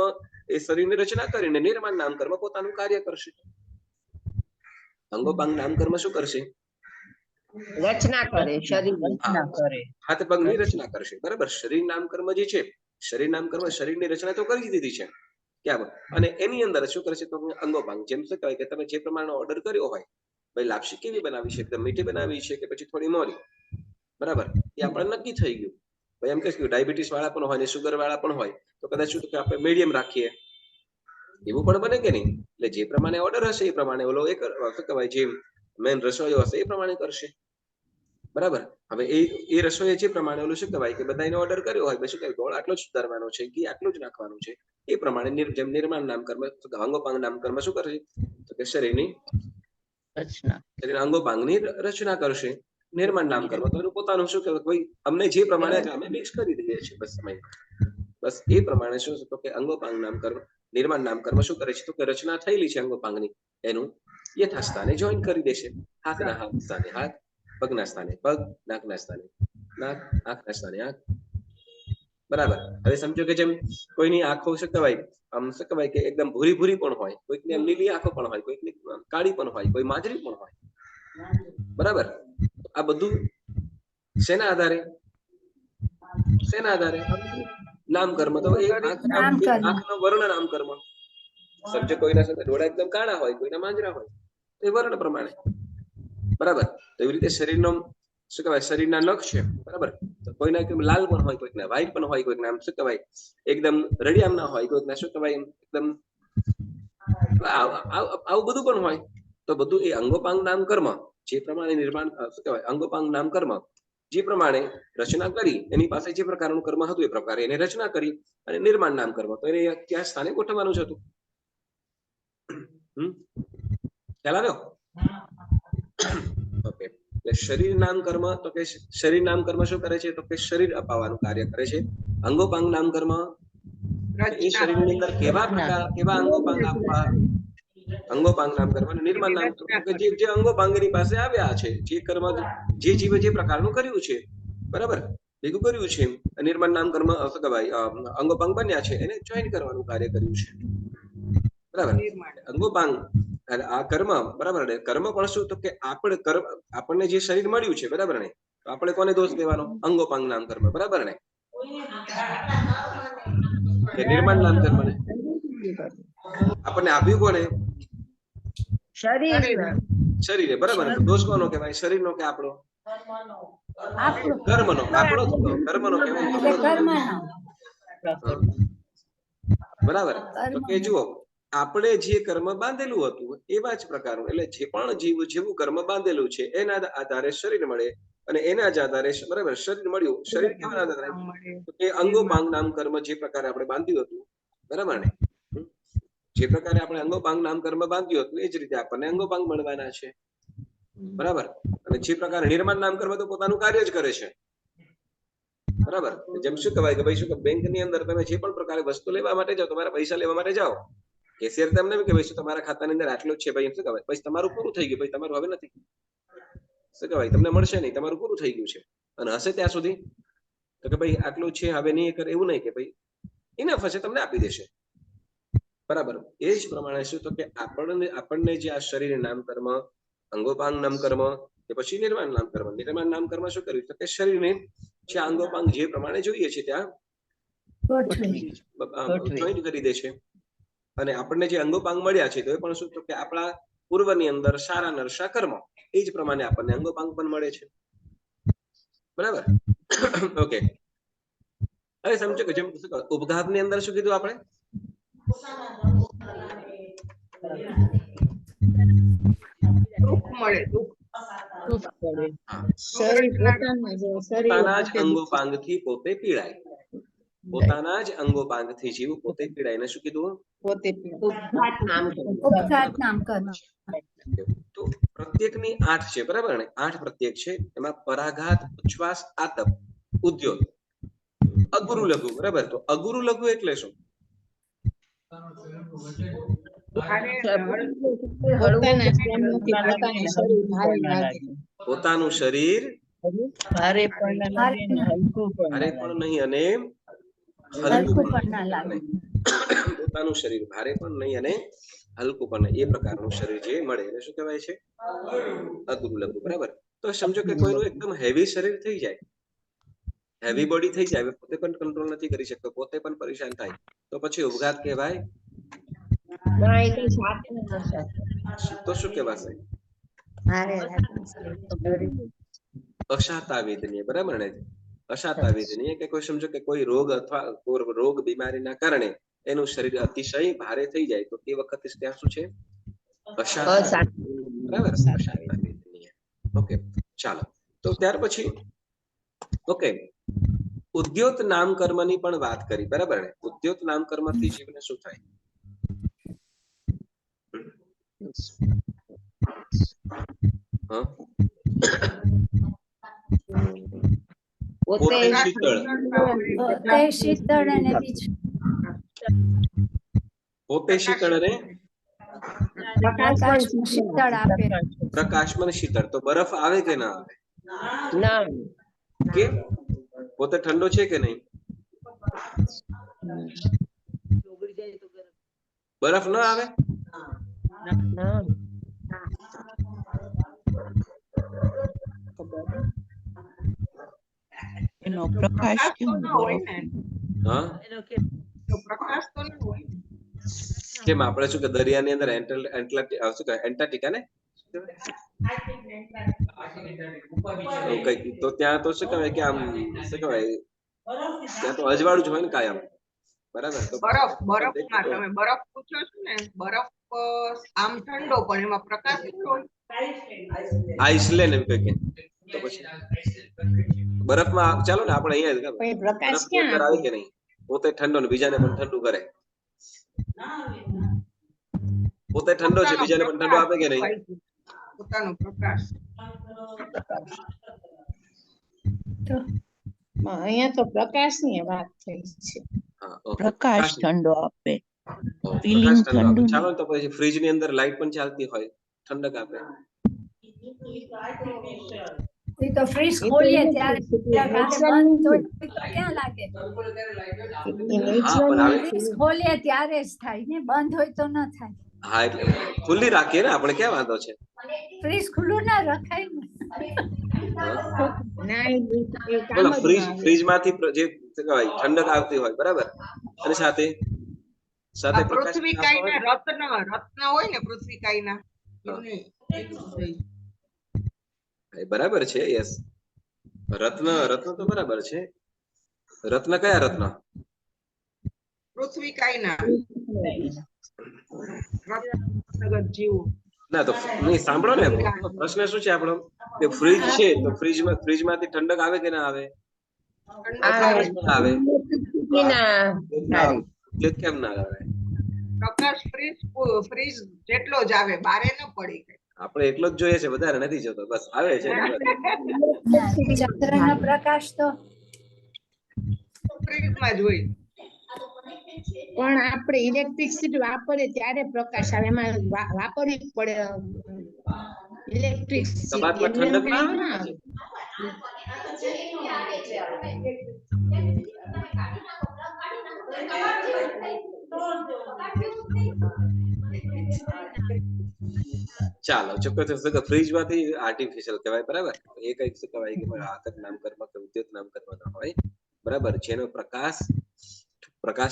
એ શરીરની રચના કરીને નિર્માણ નામ કર્મ પોતાનું કાર્ય કરશે. અંગોપાંગ નામ કર્મ શું કરશે? રચના કરે, હાથ પગની રચના કરશે, બરાબર. શરીર નામ કર્મ જે છે, શરીર નામ કર્મ શરીરની રચના તો કરી દીધી છે, ક્યાં? અને એની અંદર શું કરે છે તો અંગોપાંગ, જેમ શું કહેવાય કે તમે જે પ્રમાણે ઓર્ડર કર્યો હોય, ભાઈ લાપસી કેવી બનાવી છે, એકદમ મીઠી બનાવી છે કે પછી થોડી મોરી, બરાબર, એ આપણે નક્કી થઈ ગયું. ભાઈ એમ કે ડાયાબિટીસ વાળા પણ હોય ને સુગર વાળા પણ હોય, તો કદાચ શું કે આપણે મીડિયમ રાખીએ, એવું પણ બને કે નહીં? એટલે જે પ્રમાણે ઓર્ડર હશે એ પ્રમાણે ઓલો એક શું કહેવાય જે મેન રસોઈયો હશે એ પ્રમાણે કરશે, બરાબર. હવે એ રસોઈ જે પ્રમાણે ઓલું શું કહેવાય કે બધાને ઓર્ડર કર્યો હોય, શું કહેવાય ગોળ આટલો જ સુધારવાનો છે, ઘી આટલું જ નાખવાનું છે, એ પ્રમાણે જેમ નિર્માણ નામ કર્મ, અંગોપાંગ નામ કર્મ શું કરશે તો કે શરીરની રચના, અંગોપાંગની રચના કરશે. નિર્માણ નામ કર્મ તો એનું પોતાનું શું કહેવાય કોઈ અમને જે પ્રમાણે અમે મિક્સ કરી દઈએ છીએ બસ સમય બસ એ પ્રમાણે શું તો કે અંગોપાંગ નામ કર્મ નિર્માણ નામ કર્મ શું કરે છે તો કે રચના થયેલી છે અંગોપાંગની એનું યથાસ્થાને જોઈન કરી દેશે હાથના હાથ સ્થાને હાથ પગના સ્થાને પગ નાકના સ્થાને નાક આંખના સ્થાને આંખ બરાબર હવે સમજો કે જેમ કોઈની આંખો શું કહેવાય આમ શું કહેવાય કે એકદમ ભૂરી ભૂરી પણ હોય કોઈકની આમ લીલી આંખો પણ હોય કોઈકની કાળી પણ હોય કોઈ માજરી પણ હોય બરાબર આ બધું શેના આધારે નામ કર્મ તો એ આંખનો વર્ણ નામ કર્મ સમજો કોઈના સાથે ડોળા એકદમ કાળા હોય કોઈના માંજરા હોય તો એ વર્ણ પ્રમાણે બરાબર તો એવી રીતે શરીરનો શું કહેવાય શરીરના નખ છે બરાબર તો કોઈના એકદમ લાલ પણ હોય કોઈકના વ્હાઈટ પણ હોય કોઈકના આમ શું કહેવાય એકદમ રડિયામ ના હોય કોઈકના શું કહેવાય એકદમ આવું બધું પણ હોય તો બધું એ અંગોપાંગ નામ કર્મ જે પ્રમાણે નિર્માણ શું કહેવાય અંગોપાંગ નામ કર્મ જે પ્રમાણે રચના કરી એની પાસે જે પ્રકારનું કર્મ હતું એ પ્રકારે એને રચના કરી અને નિર્માણ નામ કર્મ તો એને ક્યાં સ્થાને ગોઠવવાનું છે હતું ખ્યાલ આવ્યો ઓકે એટલે શરીર નામ કર્મ તો કે શરીર નામ કર્મ શું કરે છે તો કે શરીર અપાવવાનું કાર્ય કરે છે અંગોપાંગ નામ કર્મ એ શરીરની અંદર કેવા અંગોપાંગ આપવા અંગોપાંગ નામ કર્મ અને નિર્માણ નામ કર્મ કે જે અંગોપાંગની પાસે આવ્યા છે જે કર્મ જે જીવે જે પ્રકારનું કર્યું છે બરાબર ભેગું કર્યું છે નિર્માણ નામ કર્મ શું કહેવાય અંગોપાંગ બન્યા છે એને જોઈન કરવાનું કાર્ય કર્યું છે બરાબર અંગોપાંગ આ કર્મ બરાબર કર્મ પણ શું તો કે આપણને જે શરીર મળ્યું છે બરાબર ને તો આપણે કોને દોષ દેવાનો અંગોપાંગ નામ કર્મ બરાબર ને નિર્માણ નામ કર્મ ને આપણને આપ્યું કોને શરીરે બરાબર દોષ કોનો કહેવાય શરીર નો કે આપણો કર્મનો બરાબર તો કે જુઓ આપણે જે કર્મ બાંધેલું હતું એવા જ પ્રકારનું એટલે જે પણ જીવ જેવું કર્મ બાંધેલું છે એના આધારે શરીર મળે અને એના જ આધારે બરાબર શરીર મળ્યું શરીર કેવા આધારે એ અંગોપાંગ નામ કર્મ જે પ્રકારે આપણે બાંધ્યું હતું બરાબર ને જે પ્રકારે આપણે અંગોપાંગ નામ કર્મ બાંધ્યું હતું એ જ રીતે આપણને અંગોપાંગ મળવાના છે બરાબર અને જે પ્રકારે નિર્માણ નામ કર્મ તો પોતાનું કાર્ય જ કરે છે બરાબર જેમ શું કહેવાય કે ભાઈ શું કે બેંક ની અંદર તમે જે પણ પ્રકારે વસ્તુ લેવા માટે જાઓ તમારા પૈસા લેવા માટે જાઓ કેશિયર તમને એમ કે ભાઈ શું તમારા ખાતાની અંદર આટલું જ છે ભાઈ એમ શું કહેવાય પછી તમારું પૂરું થઈ ગયું ભાઈ તમારું હવે નથી શું કહેવાય તમને મળશે નહીં તમારું પૂરું થઈ ગયું છે અને હશે ત્યાં સુધી તો કે ભાઈ આટલું છે હવે નહીં કરે એવું નહીં કે ભાઈ ઇનફ હશે તમને આપી દેશે બરાબર એ જ પ્રમાણે શું તો કે આપણને જે આ શરીર નામ કર્મ અંગોપાંગ નામ કર્મ કે પછી નિર્માણ નામ કર્મ શું કર્યું તો કે શરીરને જે અંગોપાંગ જે પ્રમાણે જોઈએ છે ત્યાં જોઈન્ટ કરી દે છે અને આપણને જે અંગોપાંગ મળ્યા છે તો એ પણ શું તો કે આપણા પૂર્વની અંદર સારા નરસા કર્મ એ જ પ્રમાણે આપણને અંગોપાંગ પણ મળે છે બરાબર ઓકે હવે સમજો કે જેમ ઉપઘાત ની અંદર શું કીધું આપણે પોતાના જ અંગોપાંગથી પોતે પીડાય પોતાના જ અંગોપાંગથી જીવ પોતે પીડાય ને શું કીધું તો પ્રત્યેકની 8 છે બરાબર ને 8 પ્રત્યેક છે એમાં પરાઘાત ઉચ્છ્વાસ આતપ ઉદ્યોત અગુરુ લઘુ બરાબર તો અગુરુ લઘુ એટલે શું પોતાનું શરીર ભારે પણ નહીં અને હલકું પણ પોતાનું શરીર ભારે પણ નહીં અને હલકું પણ નહીં એ પ્રકારનું શરીર જે મળે એને શું કહેવાય છે અગુરુ લઘુ બરાબર તો સમજો કે કોઈનું એકદમ હેવી શરીર થઈ જાય હેવી બોડી થઈ જાય પોતે પણ કંટ્રોલ નથી કરી શકતો પોતે પણ પરેશાન થાય તો પછી ઉપઘાત કહેવાય તો શું કહેવાશે અશાતા વેદનીય બરાબર ને અશાતા વેદનીય કે કોઈ સમજો કે કોઈ રોગ અથવા રોગ બીમારીના કારણે એનું શરીર અતિશય ભારે થઈ જાય તો તે વખતે ત્યાં શું છે અશાતા બરાબર અશાતા વેદનીય ઓકે ચાલો તો ત્યાર પછી ઓકે ઉદ્યોત નામ કર્મની પણ વાત કરી બરાબર ને ઉદ્યોત નામ કર્મથી જીવને શું થાય પોતે શીતળ, તે શીતળ અને બીજું પોતે શીતળ અને પ્રકાશ શીતળ આપે. પ્રકાશમાં શીતળ. તો બરફ આવે કે ના આવે? ના કે પોતે ઠંડો છે કે નહીં? ઓગળી જાય તો ગરમ. બરફ ના આવે? ના એનો પ્રકાશ પ્રકાશ તો કેવો ના હોય બરફ? ને, હા, એનો કે તો પ્રકાશ તો ના હોય. કેમ આપણે શું કે દરિયાની અંદર શું કે એન્ટાર્કટિકા ને એવું કંઈક, તો ત્યાં તો શું કહેવાય કે આમ શું કહેવાય, ત્યાં તો અજવાળું જ હોય ને કાયમ, બરાબર? તો બરફમાં તમે બરફ પૂછો છો ને, બરફ આમ ઠંડો પણ એમાં પ્રકાશ કેટલો હોય? આઈસલેન્ડ એમ કે તો પછી બરફમાં ચાલો ને આપણે અહીંયા જ પણ એ પ્રકાશ બરફની ક્યાં અંદર આવે આપે? કે નહીં? પોતે ઠંડો ને બીજાને પણ ઠંડુ કરે. પોતે ઠંડો છે, બીજાને પણ ઠંડો આપે કે નહીં? પોતાનો પ્રકાશ. તો અહીંયા તો પ્રકાશની વાત થઈ છે. હા, ઓકે. પ્રકાશ ઠંડો આપે, પ્રકાશ ફીલિંગ ઠંડો આપે. ઠંડુ. ચાલો ને, તો પછી ફ્રીજ ની અંદર લાઈટ પણ ચાલતી હોય, ઠંડક આપે. એ તો ફ્રીજ એ તો ખોલીએ electric ત્યારે છે, એ બંધ natural હોય નથી. તો ક્યાં લાગે? એ હા, natural પણ આવે. ફ્રીજ ખોલીએ ત્યારે જ થાય ને, બંધ હોય તો ન થાય. હા, એટલે ખુલ્લી રાખીએ ને આપણે, ક્યાં વાંધો છે? ફ્રીજ ખુલ્લું ના રખાય ને. હા? ના, એ કામ બોલો, જ ફ્રીજ ના આવે. ફ્રીજ માંથી જે શું કહેવાય ઠંડક આવતી હોય, બરાબર? અને સાથે સાથે આ પ્રકાશ પણ આવતો હોય પૃથ્વીકાયના ને. રત્ન હોય ને, પૃથ્વીકાયના હા. એમને એટલું જ હોય. એ બરાબર છે. યસ, રત્ન રત્ન તો બરાબર છે. રત્ન કયા રત્ન? પૃથ્વીકાયના રત્નગત જીવો. ના, તો નહીં, સાંભળો ને, પ્રશ્ન શું છે આપણો કે ફ્રીજ છે, તો ફ્રીજમાંથી ઠંડક આવે કે ના આવે? પ્રકાશ પણ આવે. કેમ ના આવે? પ્રકાશ ફ્રીજ જેટલો જ આવે, બારે ન પડી. આપણે એટલો જ જોઈએ છે, વધારે નથી જોતો. બસ આવે છે. ચંદ્રનો પ્રકાશ તો ફ્રીજમાં જ હોય. પણ આપણે ઇલેક્ટ્રિસિટી વાપરીએ ત્યારે પ્રકાશ આવે, એમાં વાપરવી જ પડે ઇલેક્ટ્રિસિટી, કબાટમાં એમને ઠંડક ના કઈ આવે ના ને? ચાલો, ચોક્કસ ફ્રીજ માંથી આર્ટિફિશિયલ કહેવાય, બરાબર? એ કઈક શું કહેવાય કે આતપ નામ કર્મ કે ઉદ્યોત નામ કર્મ ના હોય, બરાબર? જેનો પ્રકાશ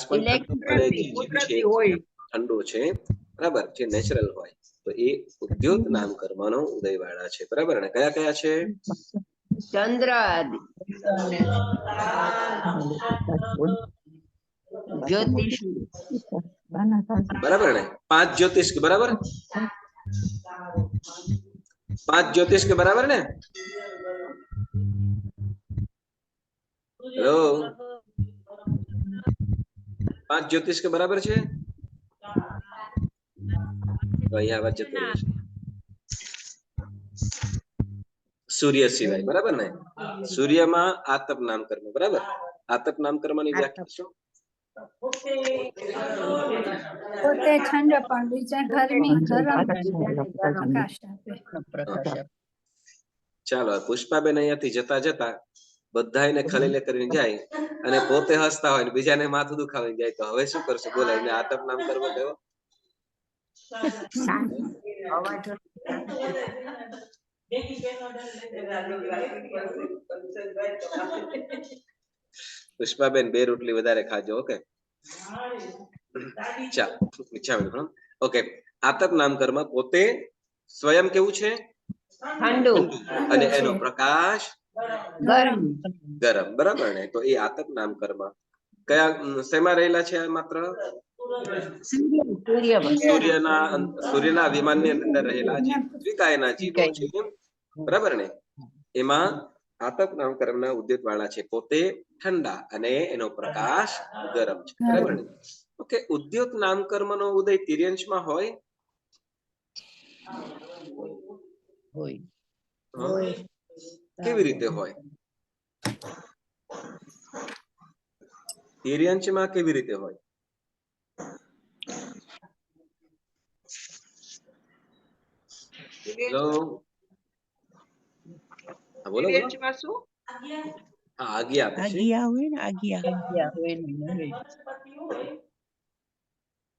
પણ ઠંડો અને કુદરતી હોય. ઠંડો છે, બરાબર? જે નેચરલ હોય, તો એ ઉદ્યોત નામ કર્મનો ઉદયવાળા છે, બરાબર? અને કયા કયા છે? ચંદ્ર જ્યોતિષ બરાબર ને? 5 જ્યોતિષ, બરાબર? 5 જ્યોતિષ કે બરાબર ને? હેલો, 5 જ્યોતિષ કે બરાબર છે? તો અહીંયા વાત જતી રહે છે. સૂર્ય સિવાય, બરાબર ને? સૂર્યમાં આતપ નામ કર્મ, બરાબર? આતપ નામ કર્મની વ્યાખ્યા શું? પોતે ઠંડો પણ બીજા ગરમી ગરમ પ્રકાશ આપે. ચાલો, પુષ્પાબેન અહીંયાથી જતા જતા બધાને ખલેલે કરીને જાય અને પોતે હસતા હોય ને બીજાને માથું દુખાવીને જાય, તો હવે શું કરશે? બોલો, એને આતપ નામ કર્મ કયો? પુષ્પાબેન 2 રોટલી વધારે ખાજો. ઓકે, ચાલો. ઓકે, આતપ નામ કર્મ પોતે સ્વયં કેવું છે? ઠંડુ અને એનો પ્રકાશ ગરમ. ગરમ, બરાબર ને? તો એ આતપ નામ કર્મ કયા શેમાં રહેલા છે? માત્ર સૂર્યના વિમાનની અંદર રહેલા જે પૃથ્વીકાયના જીવો છે, બરાબર ને? એમાં આતપ નામ કર્મના ઉદ્યોત વાળા છે, પોતે ઠંડા અને એનો પ્રકાશ ગરમ છે, બરાબર ને? ઓકે, ઉદ્યોત નામ કર્મનો ઉદય તિર્યંશમાં હોય? કેવી રીતે હોય? તિર્યંશમાં કેવી રીતે હોય? હેલો, હા બોલો બોલો. તિર્યંશમાં શું? હા, આજ્ઞા પછી આજ્ઞા હોય ને આજ્ઞા. વનસ્પતિ હોય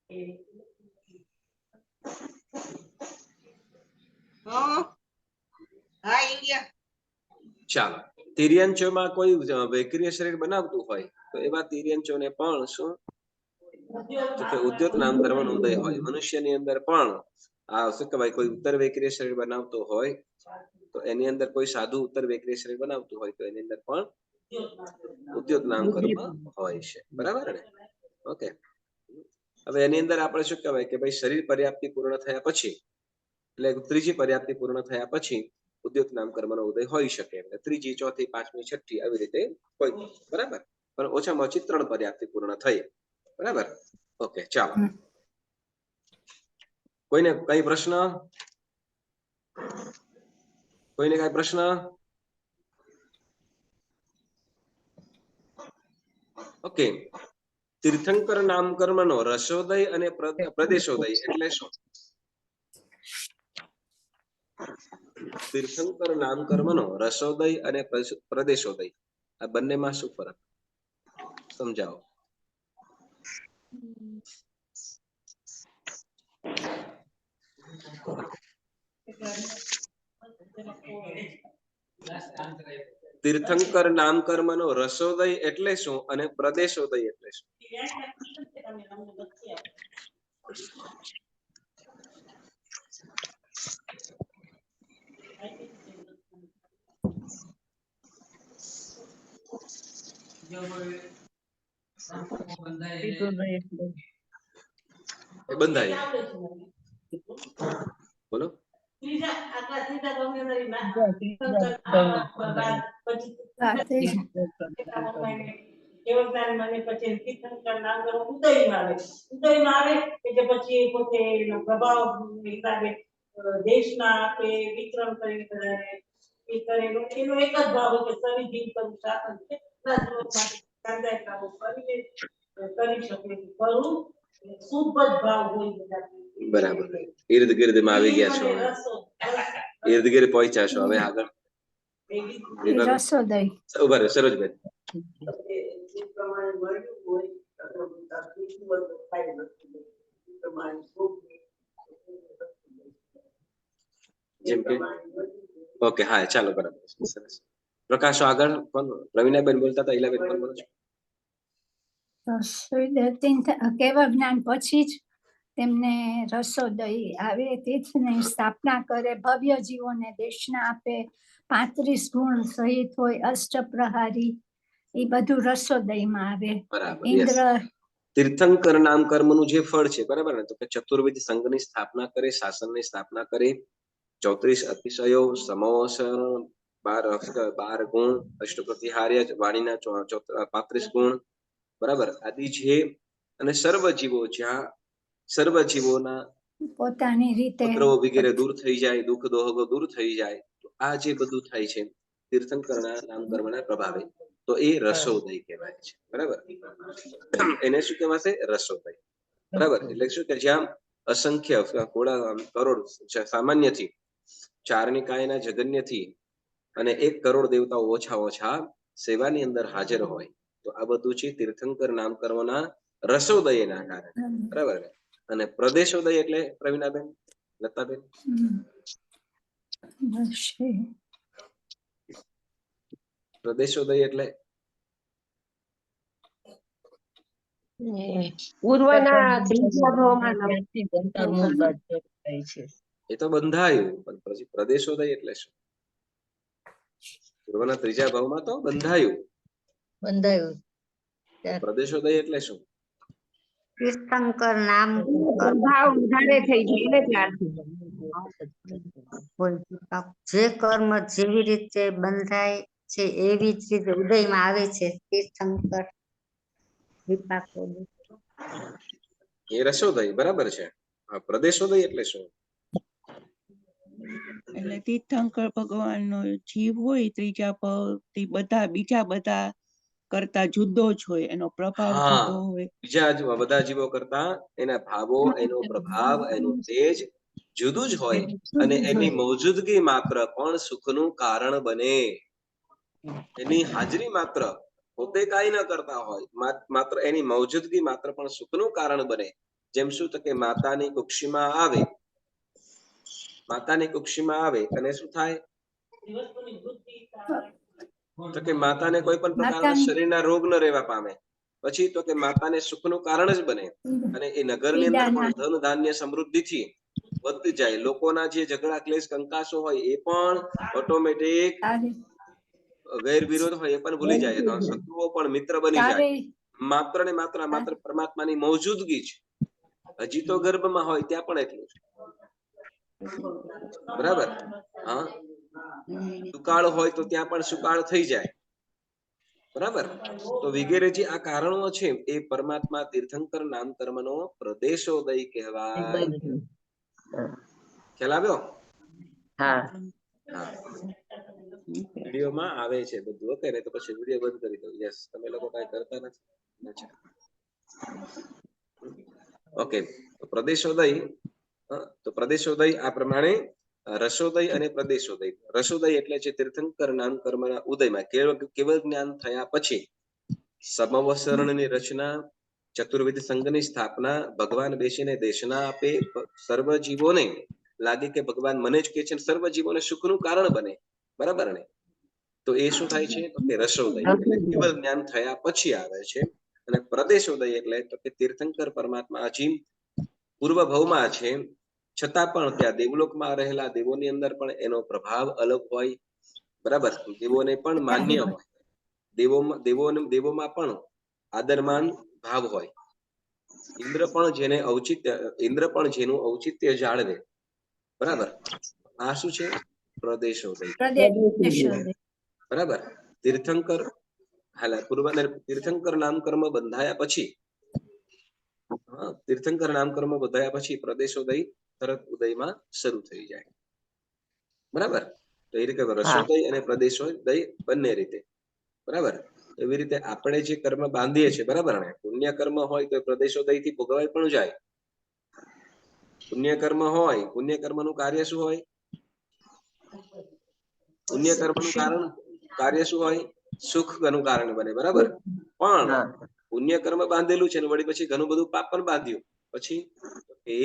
એ હા હા ઇન્ડિયા. ચાલો, તિર્યંશમાં કોઈ વૈક્રિય શરીર બનાવતું હોય તો એવા તિર્યંશોને પણ શું તો કે ઉદ્યોત નામ કર્મનો ઉદય હોય. મનુષ્યની અંદર પણ આ શું કહેવાય, કોઈ ઉત્તર વૈક્રિય શરીર બનાવતો હોય તો એની અંદર કોઈ સાધુ ઉત્તર વૈક્રિય શરીર બનાવતું હોય તો એની અંદર પણ ઉદ્યોત નામ કર્મ હોય છે. બરાબર ને? ઓકે. હવે એની અંદર આપણે શું કહેવાય કે ભાઈ શરીર પર્યાપ્તિ પૂર્ણ થયા પછી, એટલે ત્રીજી પર્યાપ્તિ પૂર્ણ થયા પછી ઉદ્યોત નામ કર્મનો ઉદય હોઈ શકે. એટલે ત્રીજી, ચોથી, પાંચમી, છઠ્ઠી આવી રીતે હોય. બરાબર? પણ ઓછામાં ઓછી 3 પર્યાપ્તિ પૂર્ણ થઈ. બરાબર? ઓકે, ચાલો. કોઈને કઈ પ્રશ્ન? કોઈને કઈ પ્રશ્ન? ઓકે. તીર્થંકર નામ કર્મનો રસોદય અને પ્રદેશોદય એટલે શું? તીર્થંકર નામ કર્મનો રસોદય અને પ્રદેશોદય આ બંનેમાં શું ફરક? સમજાવો. તીર્થંકર નામ કર્મનો રસોદય એટલે શું અને પ્રદેશોદય એટલે શું? એ બંધાય. બોલો. દેવજ્ઞાન મને પછી તીર્થંકર નામ કર્મ ઉદયમાં આવે. ઉદયમાં આવે એટલે પછી પોતે એનો પ્રભાવ હિસાબે દેશના કે વિતરણ કરીને બધાને એ કરેલો એનો એક જ ભાવ કે સવી જીવ કરું શાસન છે. કરી શકે કરું શુભ જ ભાવ હોય બધા. બરાબર. ઇર્દ ગિર્દમાં આવી ગયા છો. ઇર્દ ગિર્દ પહોંચ્યા છો. હવે આગળ રસોદય. ઉભા રહો સરોજબેન. જે પ્રમાણે મળ્યું હોય જેમ કે ઓકે, હા, ચાલો, બરાબર. સરસ. પ્રકાશો આગળ. કોણ? રવિનાબેન બોલતા હતા. ઈલાબેન કોણ બોલો છો? કેવળ જ્ઞાન પછી જ તેમને રસોદય આવે, તીર્થની સ્થાપના કરે, ભવ્ય જીવોને દેશના આપે, 35 ગુણ સહિત હોય, અષ્ટપ્રહારી, એ બધું રસોદયમાં આવે. બરાબર. ઇન્દ્ર તીર્થંકર નામ કર્મનું જે ફળ છે, બરાબર ને, તો કે ચતુર્વિધ સંઘની સ્થાપના કરે, શાસનની સ્થાપના કરે, 34 અતિશયો, સમોસર, 12 ગુણ, અષ્ટપ્રતિહાર્ય, વાણીના 35 ગુણ, બરાબર, આદિ છે. અને સર્વ જીવો, જ્યાં સર્વ જીવોના પોતાની રીતે ઉપદ્રવો વગેરે દૂર થઈ જાય, દુઃખ દોહગો દૂર થઈ જાય, તો આ જે બધું થાય છે તીર્થંકરના નામ કર્મના પ્રભાવે, તો એ રસોદય કહેવાય છે. બરાબર? એને શું કહેવાશે? રસોદય. બરાબર? એટલે શું કે જ્યાં અસંખ્ય કરોડ સામાન્યથી 4 નિકાયના જગન્યથી અને 1 કરોડ દેવતાઓ ઓછા સેવાની અંદર હાજર હોય, તો આ બધું છે તીર્થંકર નામ કર્મના રસોદયના કારણે. બરાબર? અને પ્રદેશોદય એટલે પ્રવીણાબેન, લતાબેન? પ્રદેશોદય એટલે પૂર્વના ત્રીજા ભાવમાં એ તો બંધાયું, પણ પછી પ્રદેશોદય એટલે શું? પૂર્વના ત્રીજા ભાવમાં તો બંધાયું. પ્રદેશોદય એટલે શું? તીર્થંકર નામ ભાવ વધારે થઈ જાય જે કર્મ જેવી રીતે બંધાય છે એવી જ રીતે ઉદયમાં આવે છે. તીર્થંકર એ રસોદય. બરાબર છે. પ્રદેશોદય એટલે શું? એટલે તીર્થંકર ભગવાનનો જીવ હોય ત્રીજા પગ, બીજા બધા કરતા જુદો જ હોય, એનો પ્રભાવ હા. જુદો હોય. બીજા બધા જીવો કરતા એના ભાવો, એનો પ્રભાવ, એનું તેજ જુદું જ હોય અને એની મૌજૂદગી માત્ર પણ સુખનું કારણ બને. એની હાજરી માત્ર, પોતે કાંઈ ન કરતા હોય, માત્ર એની મૌજૂદગી માત્ર પણ સુખનું કારણ બને. જેમ શું તો કે માતાની કુક્ષીમાં આવે, માતાની કુક્ષીમાં આવે અને શું થાય વસ્તુની વૃદ્ધિ થાય. તો કે માતાને કોઈ પણ પ્રકારના શરીરના રોગ ન રહેવા પામે. પછી તો કે માતાને સુખનું કારણ જ બને અને એ નગરની અંદર પણ ધન ધાન્ય સમૃદ્ધિથી વધતી જાય. લોકોના જે ઝઘડા ક્લેશ કંકાસો હોય એ પણ ઓટોમેટિક, વેર વિરોધ હોય એ પણ ભૂલી જાય, શત્રુઓ પણ મિત્ર બની જાય. માત્ર ને માત્ર પરમાત્માની મૌજૂદગી જ. હજી તો ગર્ભમાં હોય ત્યાં પણ એટલું જ. બરાબર. હા, સુકાળ હોય તો ત્યાં પણ સુકાળ થઈ જાય. બરાબર. તો વગેરે જે આ કારણો છે એ પરમાત્મા તીર્થંકર નામ કર્મનો પ્રદેશોદય કહેવાય. ખ્યાલ આવ્યો? હા. વિડીયોમાં આવે છે બધું. ઓકે ને, તો પછી વિડીયો બંધ કરી દો. યસ, તમે લોકો કાંઈ કરતા નથી. ઓકે, તો પ્રદેશોદય, તો પ્રદેશોદય આ પ્રમાણે રસોદય અને પ્રદેશોદય. રસોદય એટલે છે તીર્થંકર નામ કર્મના ઉદયમાં કેવળ જ્ઞાન થયા પછી સમવસરણની રચના, ચતુર્વિધ સંઘની સ્થાપના, ભગવાન બેસીને દેશના આપે, સર્વ જીવોને લાગે કે ભગવાન મને જ કે છે, સર્વ જીવોને સુખનું કારણ બને. બરાબર ને? તો એ શું થાય છે તો કે રસોદય, એટલે કેવળ જ્ઞાન થયા પછી આવે છે. અને પ્રદેશોદય એટલે તો કે તીર્થંકર પરમાત્મા હજી પૂર્વ ભવમાં છે, છતાં પણ ત્યાં દેવલોકમાં રહેલા દેવોની અંદર પણ એનો પ્રભાવ અલગ હોય. બરાબર. દેવોને પણ માન્ય હોય, દેવોમાં પણ આદરમાન ભાવ હોય. ઇન્દ્ર પણ જેનું ઔચિત્ય જાળવે. બરાબર. આ શું છે? પ્રદેશોદય. બરાબર. તીર્થંકર તીર્થંકર નામ કર્મ બંધાયા પછી, તીર્થંકર નામ કર્મ બંધાયા પછી પ્રદેશોદય તરત ઉદયમાં શરૂ થઈ જાય. બરાબર. તો એ રીતે રસોદય અને પ્રદેશોદય બંને રીતે. બરાબર. એવી રીતે આપણે જે કર્મ બાંધીએ છીએ, બરાબર ને, પુણ્ય કર્મ હોય તો પ્રદેશોદય થી ભોગવાઈ પણ જાય. પુણ્ય કર્મ હોય, પુણ્ય કર્મનું કાર્ય શું હોય? પુણ્ય કર્મનું કાર્ય શું હોય? સુખનું કારણ બને. બરાબર. પણ પુણ્ય કર્મ બાંધેલું છે ને વળી પછી ઘણું બધું પાપ પણ બાંધ્યું, પછી એ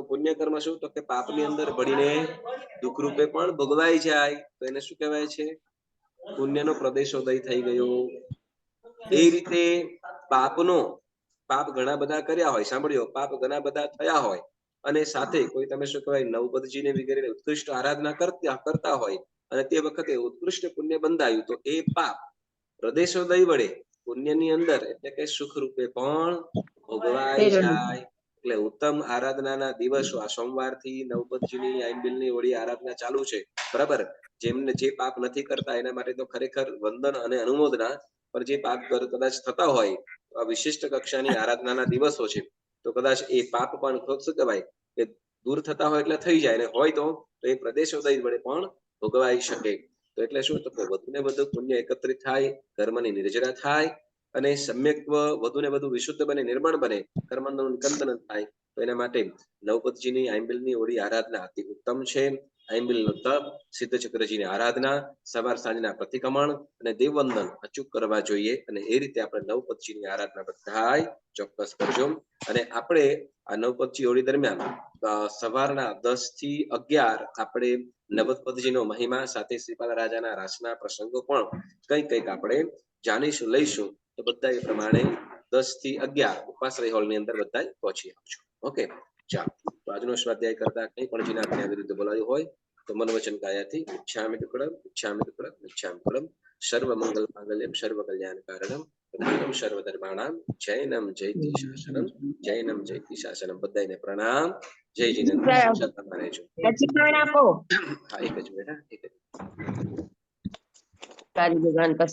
પુણ્ય કર્મ શું તો કે પાપની અંદર ભળીને દુઃખ રૂપે પણ ભોગવાઈ જાય. તો એને શું કહેવાય છે? પુણ્યનો પ્રદેશોદય થઈ ગયો. એ રીતે પાપ ઘણા બધા કર્યા હોય, સાંભળ્યો, પાપ ઘણા બધા થયા હોય અને સાથે કોઈ તમે શું કહેવાય નવપદજીને વગેરે ઉત્કૃષ્ટ આરાધના કરતા હોય અને તે વખતે ઉત્કૃષ્ટ પુણ્ય બંધાયું, તો એ પાપ પ્રદેશોદય વડે પુણ્યની અંદર એટલે કે સુખ રૂપે પણ ભોગવાઈ જાય. એટલે ઉત્તમ આરાધનાના દિવસો આ સોમવારથી નવપદજીની આઈનબિલની વળી આરાધના ચાલુ છે. બરાબર. જેમને જે પાપ નથી કરતા એના માટે તો ખરેખર વંદન અને અનુમોદના. પણ જે પાપ કદાચ થતા હોય, આ વિશિષ્ટ કક્ષાની આરાધનાના દિવસો છે, તો કદાચ એ પાપ પણ શું કહેવાય કે દૂર થતા હોય એટલે થઈ જાય, ને હોય તો એ પ્રદેશોદય વડે પણ ભોગવાઈ શકે. તો એટલે શું તો કે વધુ ને વધુ પુણ્ય એકત્રિત થાય, કર્મની નિર્જરા થાય અને સમ્યક્ત્વ વધુ ને વધુ વિશુદ્ધ બને, નિર્મળ બને, કર્મનું નિકંદન થાય. તો એના માટે નવપદજીની આઈંબિલની ઓળી આરાધના અતિ ઉત્તમ છે. આઈંબિલનું તપ, સિદ્ધ ચક્રજીની આરાધના, સવાર સાંજના પ્રતિક્રમણ અને દેવવંદન અચૂક કરવા જોઈએ. અને એ રીતે આપણે નવપદજીની આરાધના બધાય ચોક્કસ કરજો. અને આપણે આ નવપદજી હોળી દરમિયાન સવારના 10 થી 11 આપણે નવપદજીનો મહિમા સાથે શ્રીપાદ રાજાના રાસના પ્રસંગો પણ કંઈક આપણે જાણીશું, લઈશું. તો બધા એ પ્રમાણે 10 થી 11 ઉપાશ્રય હોલની અંદર બધા પહોંચી આવજો. ઓકે, ચાલો. તો આજનો સ્વાધ્યાય કરતા કંઈ પણ જેના આજ્ઞા વિરુદ્ધ બોલાયું હોય તો મનવચન કાયાથી ઇચ્છામિ દુક્કડમ સર્વ મંગલ માંગલ્યમ સર્વ કલ્યાણ કારણમ સર્વ ધર્માણામ જૈનમ જયતિ શાસનમ જૈનમ જયતિ શાસનમ. બધાને પ્રણામ. જય જીનેન્દ્ર. તમારે જો પછી આપો હા, એક જ મિનિટ. તારી ભગવાન પાસે